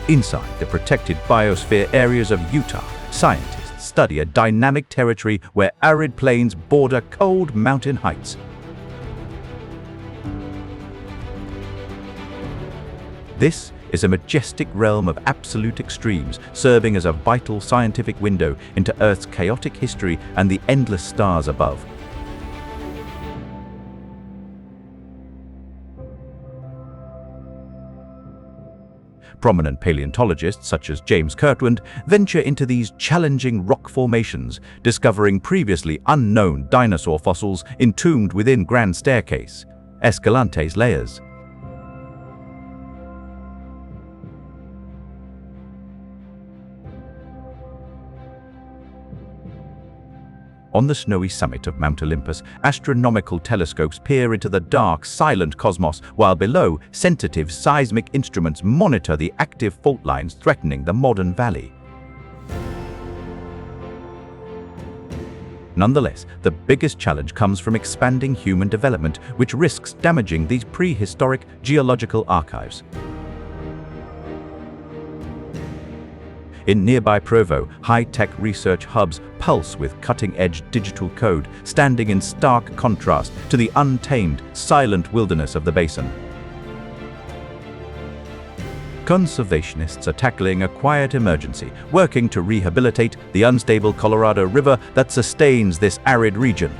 Inside the protected biosphere areas of Utah, scientists study a dynamic territory where arid plains border cold mountain heights. This is a majestic realm of absolute extremes, serving as a vital scientific window into Earth's chaotic history and the endless stars above. Prominent paleontologists such as James Kirtland venture into these challenging rock formations, discovering previously unknown dinosaur fossils entombed within Grand Staircase, Escalante's layers. On the snowy summit of Mount Olympus, astronomical telescopes peer into the dark, silent cosmos, while below, sensitive seismic instruments monitor the active fault lines threatening the modern valley. Nonetheless, the biggest challenge comes from expanding human development, which risks damaging these prehistoric geological archives. In nearby Provo, high-tech research hubs pulse with cutting-edge digital code, standing in stark contrast to the untamed, silent wilderness of the basin. Conservationists are tackling a quiet emergency, working to rehabilitate the unstable Colorado River that sustains this arid region.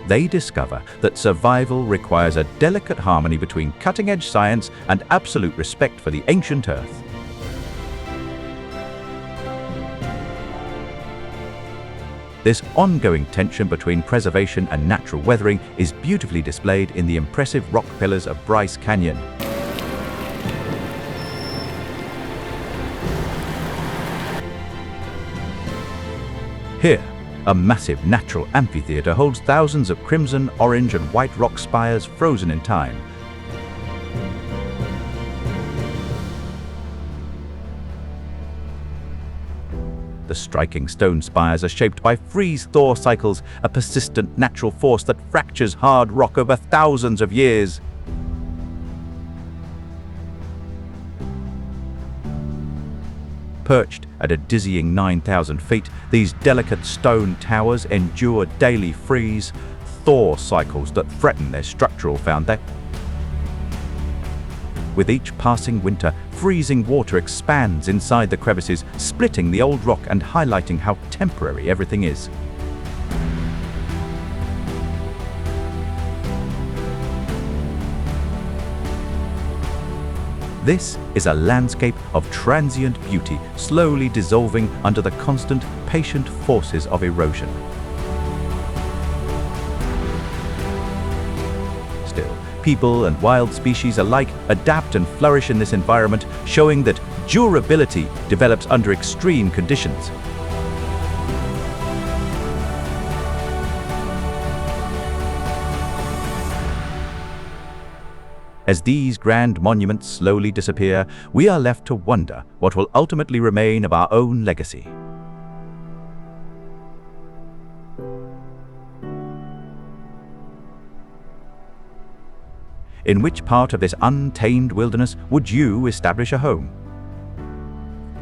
They discover that survival requires a delicate harmony between cutting-edge science and absolute respect for the ancient Earth. This ongoing tension between preservation and natural weathering is beautifully displayed in the impressive rock pillars of Bryce Canyon. Here, a massive natural amphitheater holds thousands of crimson, orange, and white rock spires frozen in time. The striking stone spires are shaped by freeze-thaw cycles, a persistent natural force that fractures hard rock over thousands of years. Perched at a dizzying 9,000 feet, these delicate stone towers endure daily freeze-thaw cycles that threaten their structural foundation. With each passing winter, freezing water expands inside the crevices, splitting the old rock and highlighting how temporary everything is. This is a landscape of transient beauty, slowly dissolving under the constant, patient forces of erosion. Still, people and wild species alike adapt and flourish in this environment, showing that durability develops under extreme conditions. As these grand monuments slowly disappear, we are left to wonder what will ultimately remain of our own legacy. In which part of this untamed wilderness would you establish a home?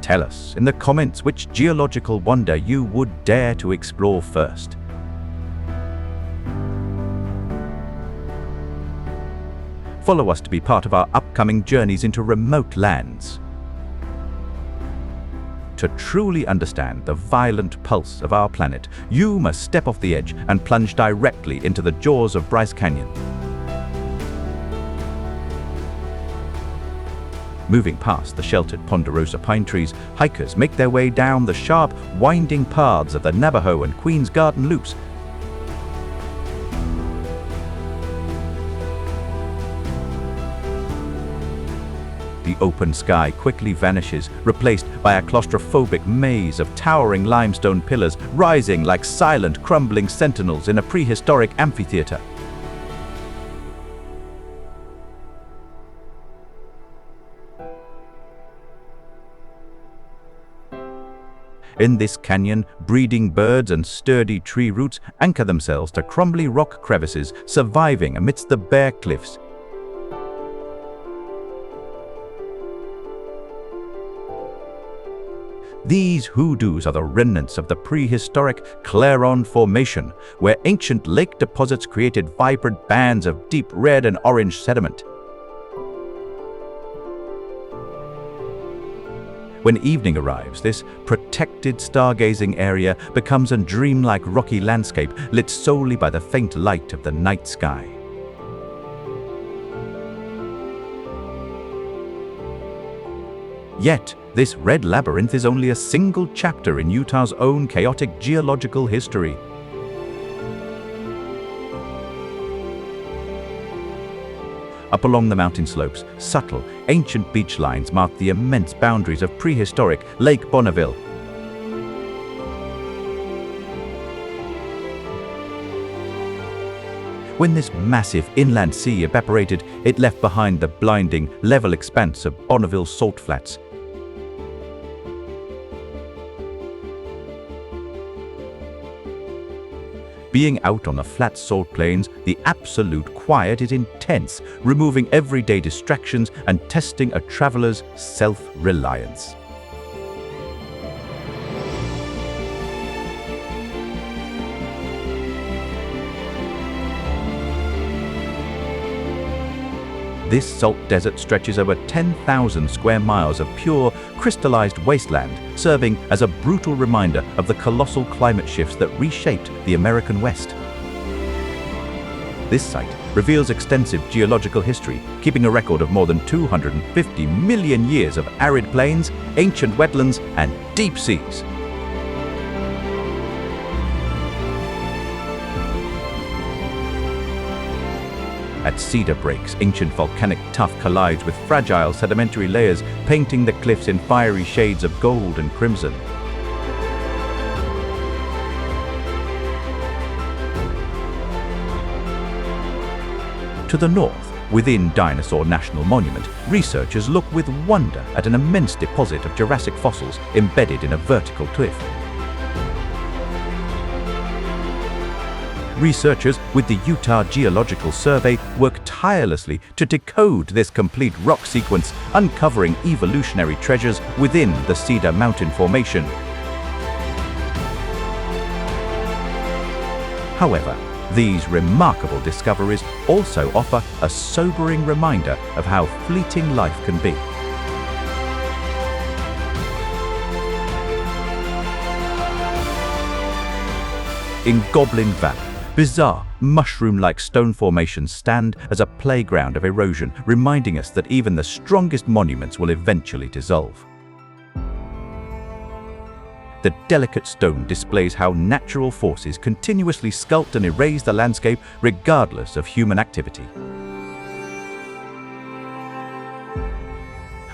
Tell us in the comments which geological wonder you would dare to explore first. Follow us to be part of our upcoming journeys into remote lands. To truly understand the violent pulse of our planet, you must step off the edge and plunge directly into the jaws of Bryce Canyon. Moving past the sheltered ponderosa pine trees, hikers make their way down the sharp, winding paths of the Navajo and Queen's Garden loops. The open sky quickly vanishes, replaced by a claustrophobic maze of towering limestone pillars rising like silent, crumbling sentinels in a prehistoric amphitheater. In this canyon, breeding birds and sturdy tree roots anchor themselves to crumbly rock crevices, surviving amidst the bare cliffs. These hoodoos are the remnants of the prehistoric Clairon Formation, where ancient lake deposits created vibrant bands of deep red and orange sediment. When evening arrives, this protected stargazing area becomes a dreamlike rocky landscape lit solely by the faint light of the night sky. Yet, this red labyrinth is only a single chapter in Utah's own chaotic geological history. Up along the mountain slopes, subtle, ancient beach lines mark the immense boundaries of prehistoric Lake Bonneville. When this massive inland sea evaporated, it left behind the blinding, level expanse of Bonneville salt flats. Being out on the flat salt plains, the absolute quiet is intense, removing everyday distractions and testing a traveler's self-reliance. This salt desert stretches over 10,000 square miles of pure, crystallized wasteland, serving as a brutal reminder of the colossal climate shifts that reshaped the American West. This site reveals extensive geological history, keeping a record of more than 250 million years of arid plains, ancient wetlands, and deep seas. At Cedar Breaks, ancient volcanic tuff collides with fragile sedimentary layers, painting the cliffs in fiery shades of gold and crimson. To the north, within Dinosaur National Monument, researchers look with wonder at an immense deposit of Jurassic fossils embedded in a vertical cliff. Researchers with the Utah Geological Survey work tirelessly to decode this complete rock sequence, uncovering evolutionary treasures within the Cedar Mountain Formation. However, these remarkable discoveries also offer a sobering reminder of how fleeting life can be. In Goblin Valley, bizarre, mushroom-like stone formations stand as a playground of erosion, reminding us that even the strongest monuments will eventually dissolve. The delicate stone displays how natural forces continuously sculpt and erase the landscape regardless of human activity.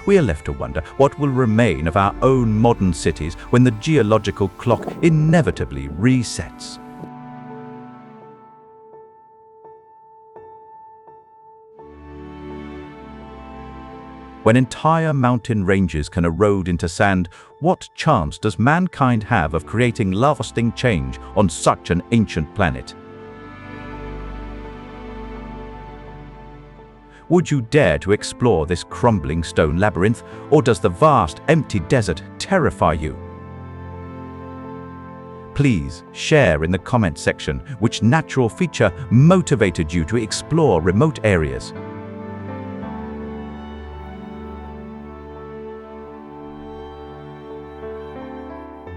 We are left to wonder what will remain of our own modern cities when the geological clock inevitably resets. When entire mountain ranges can erode into sand, what chance does mankind have of creating lasting change on such an ancient planet? Would you dare to explore this crumbling stone labyrinth, or does the vast, empty desert terrify you? Please share in the comment section which natural feature motivated you to explore remote areas.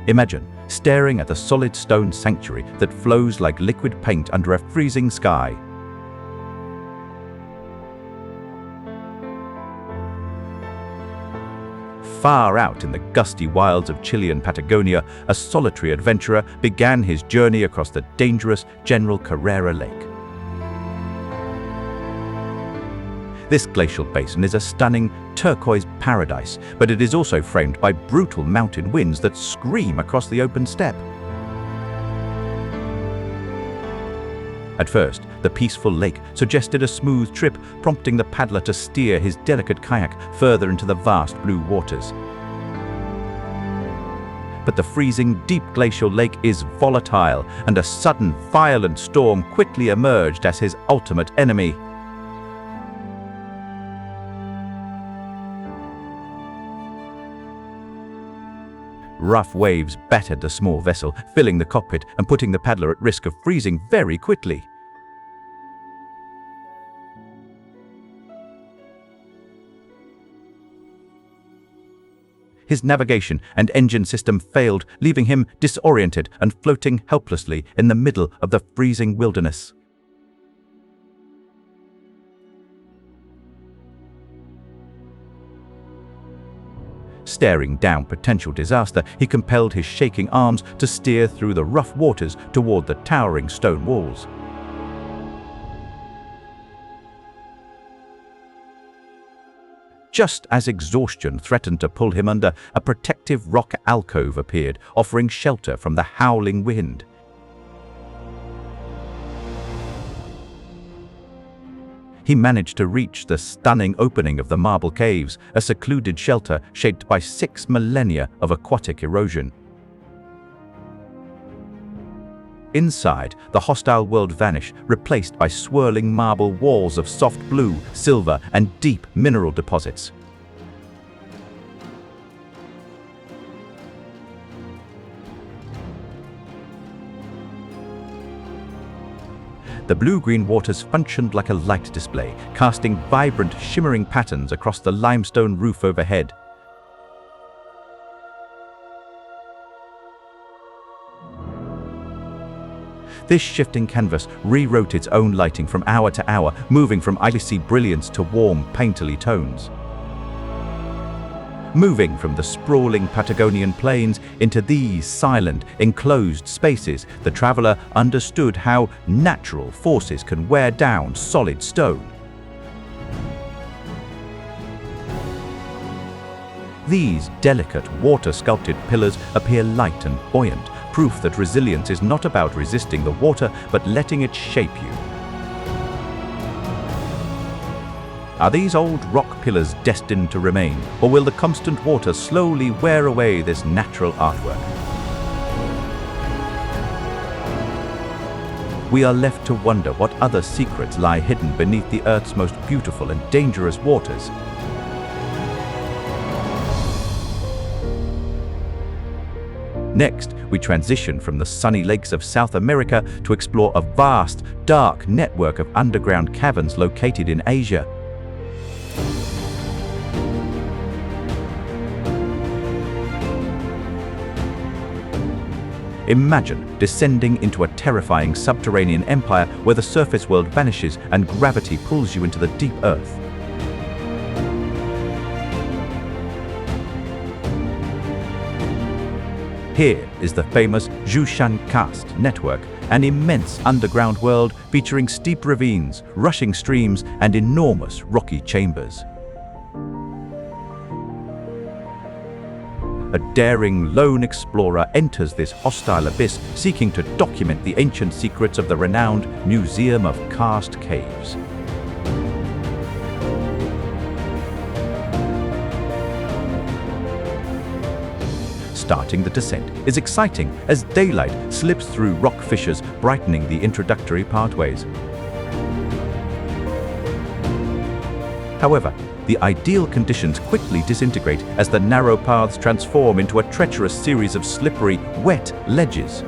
Imagine staring at the solid stone sanctuary that flows like liquid paint under a freezing sky. Far out in the gusty wilds of Chilean Patagonia, a solitary adventurer began his journey across the dangerous General Carrera Lake. This glacial basin is a stunning turquoise paradise, but it is also framed by brutal mountain winds that scream across the open steppe. At first, the peaceful lake suggested a smooth trip, prompting the paddler to steer his delicate kayak further into the vast blue waters. But the freezing, deep glacial lake is volatile, and a sudden, violent storm quickly emerged as his ultimate enemy. Rough waves battered the small vessel, filling the cockpit and putting the paddler at risk of freezing very quickly. His navigation and engine system failed, leaving him disoriented and floating helplessly in the middle of the freezing wilderness. Staring down potential disaster, he compelled his shaking arms to steer through the rough waters toward the towering stone walls. Just as exhaustion threatened to pull him under, a protective rock alcove appeared, offering shelter from the howling wind. He managed to reach the stunning opening of the marble caves, a secluded shelter shaped by 6 millennia of aquatic erosion. Inside, the hostile world vanished, replaced by swirling marble walls of soft blue, silver, and deep mineral deposits. The blue-green waters functioned like a light display, casting vibrant, shimmering patterns across the limestone roof overhead. This shifting canvas rewrote its own lighting from hour to hour, moving from icy brilliance to warm, painterly tones. Moving from the sprawling Patagonian plains into these silent, enclosed spaces, the traveler understood how natural forces can wear down solid stone. These delicate, water-sculpted pillars appear light and buoyant, proof that resilience is not about resisting the water, but letting it shape you. Are these old rock pillars destined to remain, or will the constant water slowly wear away this natural artwork? We are left to wonder what other secrets lie hidden beneath the Earth's most beautiful and dangerous waters. Next, we transition from the sunny lakes of South America to explore a vast, dark network of underground caverns located in Asia. Imagine descending into a terrifying subterranean empire where the surface world vanishes and gravity pulls you into the deep earth. Here is the famous Jushan Karst network, an immense underground world featuring steep ravines, rushing streams, and enormous rocky chambers. A daring lone explorer enters this hostile abyss, seeking to document the ancient secrets of the renowned Museum of Karst Caves. Starting the descent is exciting as daylight slips through rock fissures, brightening the introductory pathways. However, the ideal conditions quickly disintegrate as the narrow paths transform into a treacherous series of slippery, wet ledges.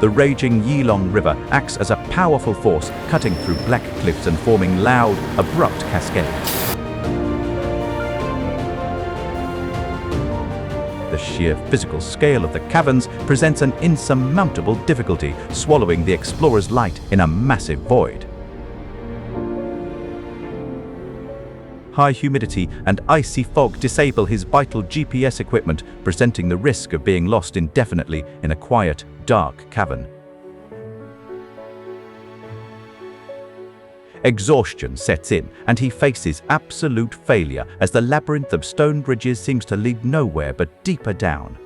The raging Yilong River acts as a powerful force, cutting through black cliffs and forming loud, abrupt cascades. The sheer physical scale of the caverns presents an insurmountable difficulty, swallowing the explorer's light in a massive void. High humidity and icy fog disable his vital GPS equipment, presenting the risk of being lost indefinitely in a quiet, dark cavern. Exhaustion sets in, and he faces absolute failure as the labyrinth of stone bridges seems to lead nowhere but deeper down.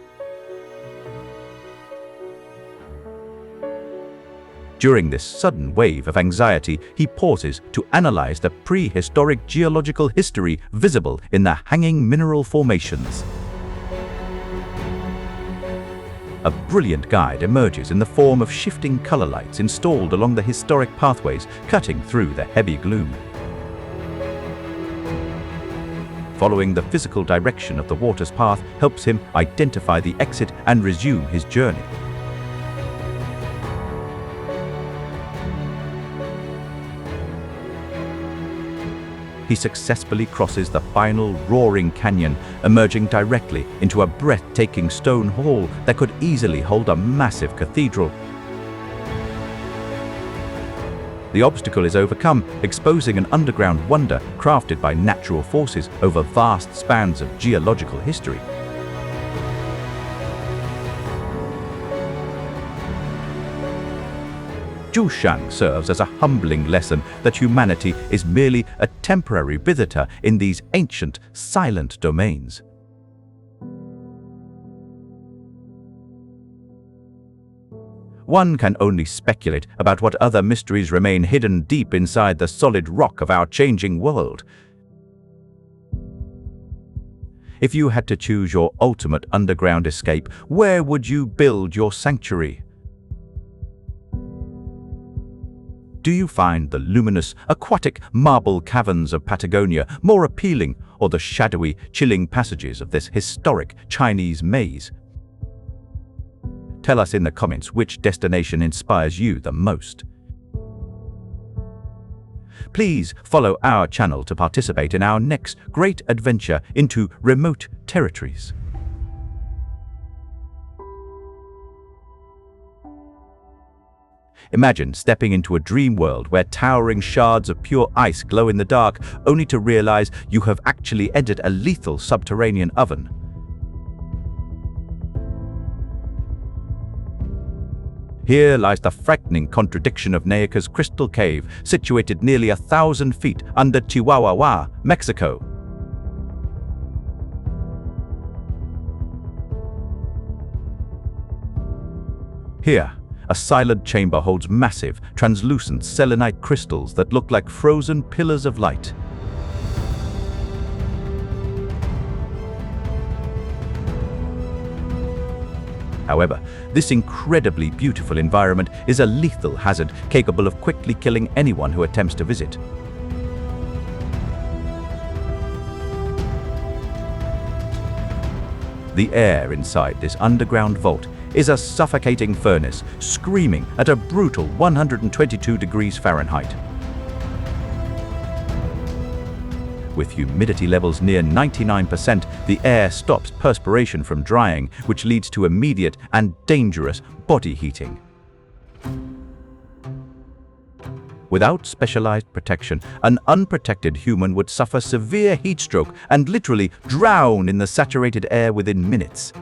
During this sudden wave of anxiety, he pauses to analyze the prehistoric geological history visible in the hanging mineral formations. A brilliant guide emerges in the form of shifting color lights installed along the historic pathways, cutting through the heavy gloom. Following the physical direction of the water's path helps him identify the exit and resume his journey. he successfully crosses the final roaring canyon, emerging directly into a breathtaking stone hall that could easily hold a massive cathedral. The obstacle is overcome, exposing an underground wonder crafted by natural forces over vast spans of geological history. Zhoushan serves as a humbling lesson that humanity is merely a temporary visitor in these ancient, silent domains. One can only speculate about what other mysteries remain hidden deep inside the solid rock of our changing world. If you had to choose your ultimate underground escape, where would you build your sanctuary? Do you find the luminous, aquatic marble caverns of Patagonia more appealing, or the shadowy, chilling passages of this historic Chinese maze? Tell us in the comments which destination inspires you the most. Please follow our channel to participate in our next great adventure into remote territories. Imagine stepping into a dream world where towering shards of pure ice glow in the dark, only to realize you have actually entered a lethal subterranean oven. Here lies the frightening contradiction of Nayaka's Crystal Cave, situated nearly 1,000 feet under Chihuahua, Mexico. Here, a silent chamber holds massive, translucent selenite crystals that look like frozen pillars of light. However, this incredibly beautiful environment is a lethal hazard capable of quickly killing anyone who attempts to visit. The air inside this underground vault is a suffocating furnace, screaming at a brutal 122 degrees Fahrenheit. With humidity levels near 99%, the air stops perspiration from drying, which leads to immediate and dangerous body heating. Without specialized protection, an unprotected human would suffer severe heat stroke and literally drown in the saturated air within minutes.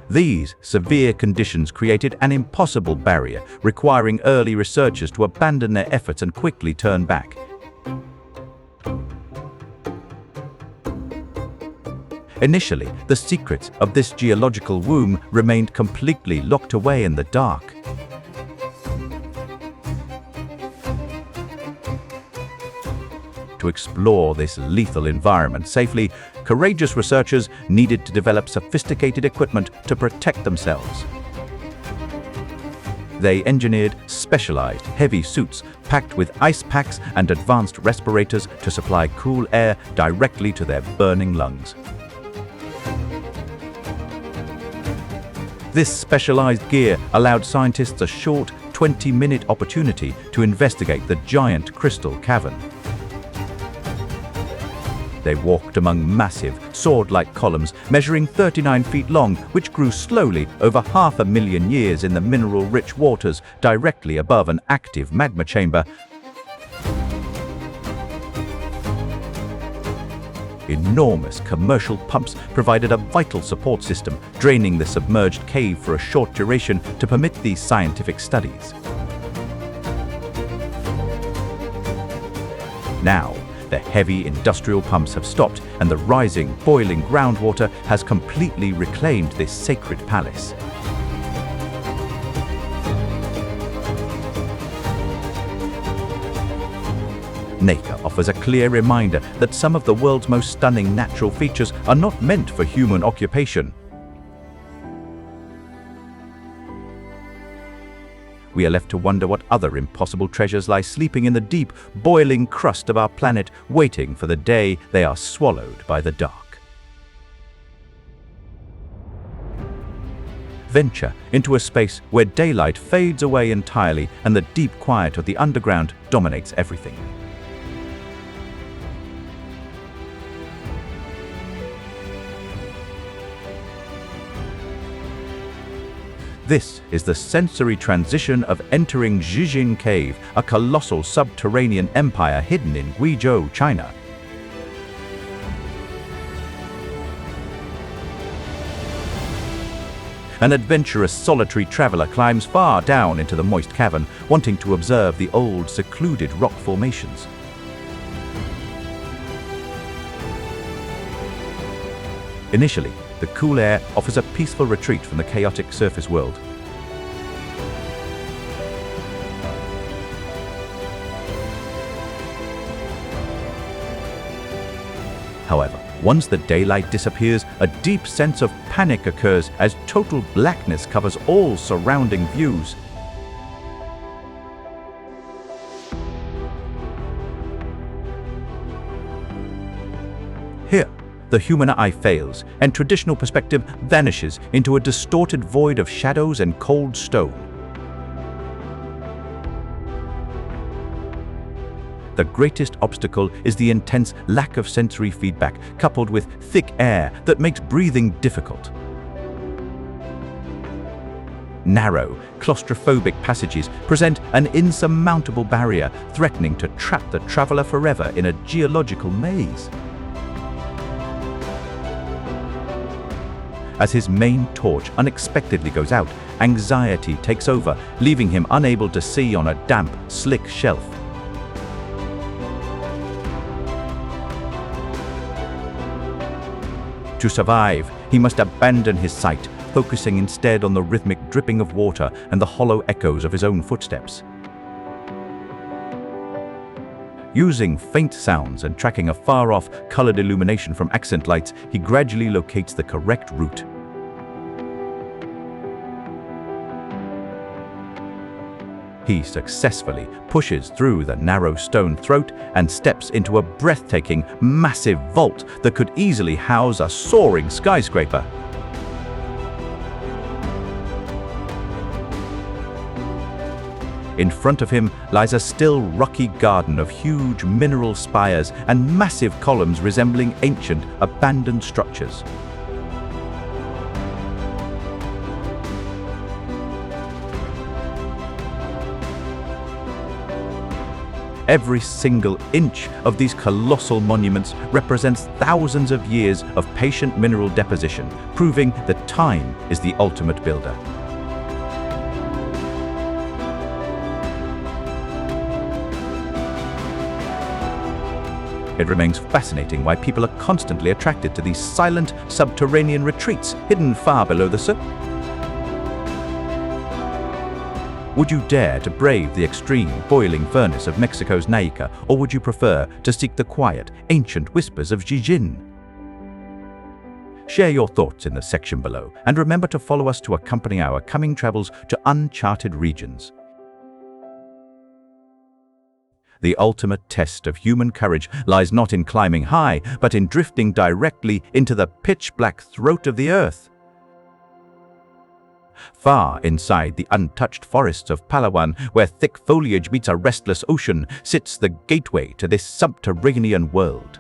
These severe conditions created an impossible barrier, requiring early researchers to abandon their efforts and quickly turn back. Initially, the secrets of this geological womb remained completely locked away in the dark. To explore this lethal environment safely, courageous researchers needed to develop sophisticated equipment to protect themselves. They engineered specialized heavy suits packed with ice packs and advanced respirators to supply cool air directly to their burning lungs. This specialized gear allowed scientists a short 20-minute opportunity to investigate the giant crystal cavern. They walked among massive, sword-like columns measuring 39 feet long, which grew slowly over 500,000 years in the mineral-rich waters directly above an active magma chamber. Enormous commercial pumps provided a vital support system, draining the submerged cave for a short duration to permit these scientific studies. Now, the heavy industrial pumps have stopped, and the rising, boiling groundwater has completely reclaimed this sacred palace. Nayaka offers a clear reminder that some of the world's most stunning natural features are not meant for human occupation. We are left to wonder what other impossible treasures lie sleeping in the deep, boiling crust of our planet, waiting for the day they are swallowed by the dark. Venture into a space where daylight fades away entirely and the deep quiet of the underground dominates everything. This is the sensory transition of entering Jijin Cave, a colossal subterranean empire hidden in Guizhou, China. An adventurous solitary traveler climbs far down into the moist cavern, wanting to observe the old, secluded rock formations. Initially, the cool air offers a peaceful retreat from the chaotic surface world. However, once the daylight disappears, a deep sense of panic occurs as total blackness covers all surrounding views. Here, the human eye fails, and traditional perspective vanishes into a distorted void of shadows and cold stone. The greatest obstacle is the intense lack of sensory feedback, coupled with thick air that makes breathing difficult. Narrow, claustrophobic passages present an insurmountable barrier, threatening to trap the traveler forever in a geological maze. As his main torch unexpectedly goes out, anxiety takes over, leaving him unable to see on a damp, slick shelf. To survive, he must abandon his sight, focusing instead on the rhythmic dripping of water and the hollow echoes of his own footsteps. Using faint sounds and tracking a far-off colored illumination from accent lights, he gradually locates the correct route. He successfully pushes through the narrow stone throat and steps into a breathtaking, massive vault that could easily house a soaring skyscraper. In front of him lies a still rocky garden of huge mineral spires and massive columns resembling ancient, abandoned structures. Every single inch of these colossal monuments represents thousands of years of patient mineral deposition, proving that time is the ultimate builder. It remains fascinating why people are constantly attracted to these silent subterranean retreats hidden far below the surface. Would you dare to brave the extreme boiling furnace of Mexico's Naica, or would you prefer to seek the quiet, ancient whispers of Jijin? Share your thoughts in the section below, and remember to follow us to accompany our coming travels to uncharted regions. The ultimate test of human courage lies not in climbing high, but in drifting directly into the pitch-black throat of the earth. Far inside the untouched forests of Palawan, where thick foliage meets a restless ocean, sits the gateway to this subterranean world.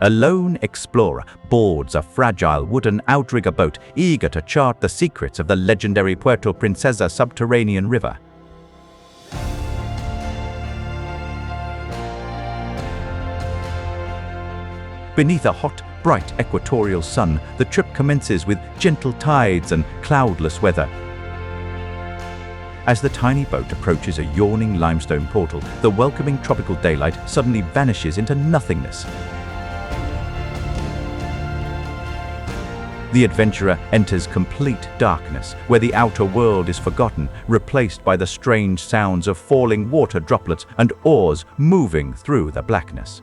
A lone explorer boards a fragile wooden outrigger boat, eager to chart the secrets of the legendary Puerto Princesa subterranean river. Beneath a hot, bright equatorial sun, the trip commences with gentle tides and cloudless weather. As the tiny boat approaches a yawning limestone portal, the welcoming tropical daylight suddenly vanishes into nothingness. The adventurer enters complete darkness, where the outer world is forgotten, replaced by the strange sounds of falling water droplets and oars moving through the blackness.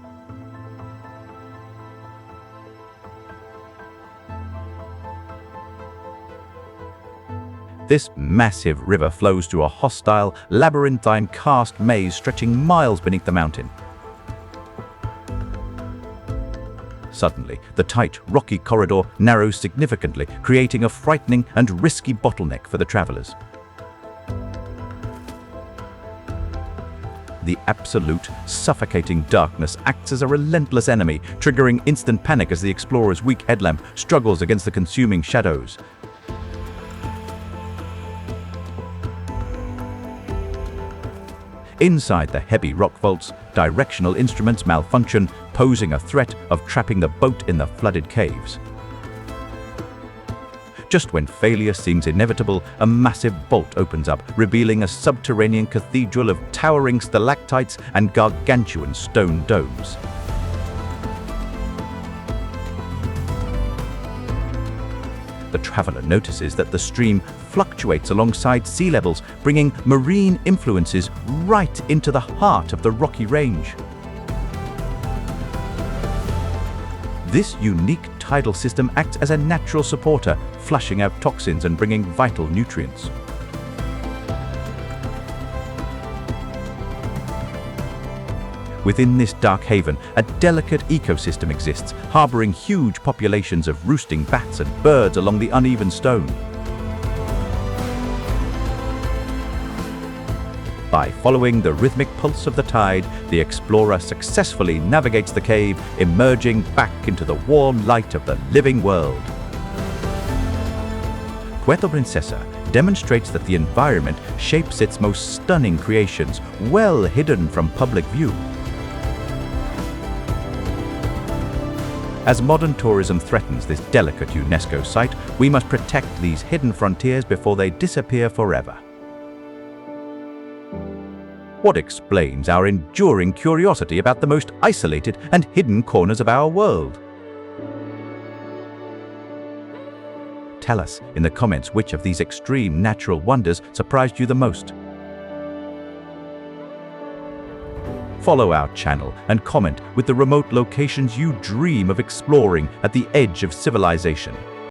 This massive river flows through a hostile, labyrinthine karst maze stretching miles beneath the mountain. Suddenly, the tight, rocky corridor narrows significantly, creating a frightening and risky bottleneck for the travelers. The absolute, suffocating darkness acts as a relentless enemy, triggering instant panic as the explorer's weak headlamp struggles against the consuming shadows. Inside the heavy rock vaults, directional instruments malfunction, posing a threat of trapping the boat in the flooded caves. Just when failure seems inevitable, a massive vault opens up, revealing a subterranean cathedral of towering stalactites and gargantuan stone domes. The traveler notices that the stream fluctuates alongside sea levels, bringing marine influences right into the heart of the rocky range. This unique tidal system acts as a natural supporter, flushing out toxins and bringing vital nutrients. Within this dark haven, a delicate ecosystem exists, harboring huge populations of roosting bats and birds along the uneven stone. By following the rhythmic pulse of the tide, the explorer successfully navigates the cave, emerging back into the warm light of the living world. Puerto Princesa demonstrates that the environment shapes its most stunning creations, well hidden from public view. As modern tourism threatens this delicate UNESCO site, we must protect these hidden frontiers before they disappear forever. What explains our enduring curiosity about the most isolated and hidden corners of our world? Tell us in the comments which of these extreme natural wonders surprised you the most. Follow our channel and comment with the remote locations you dream of exploring at the edge of civilization.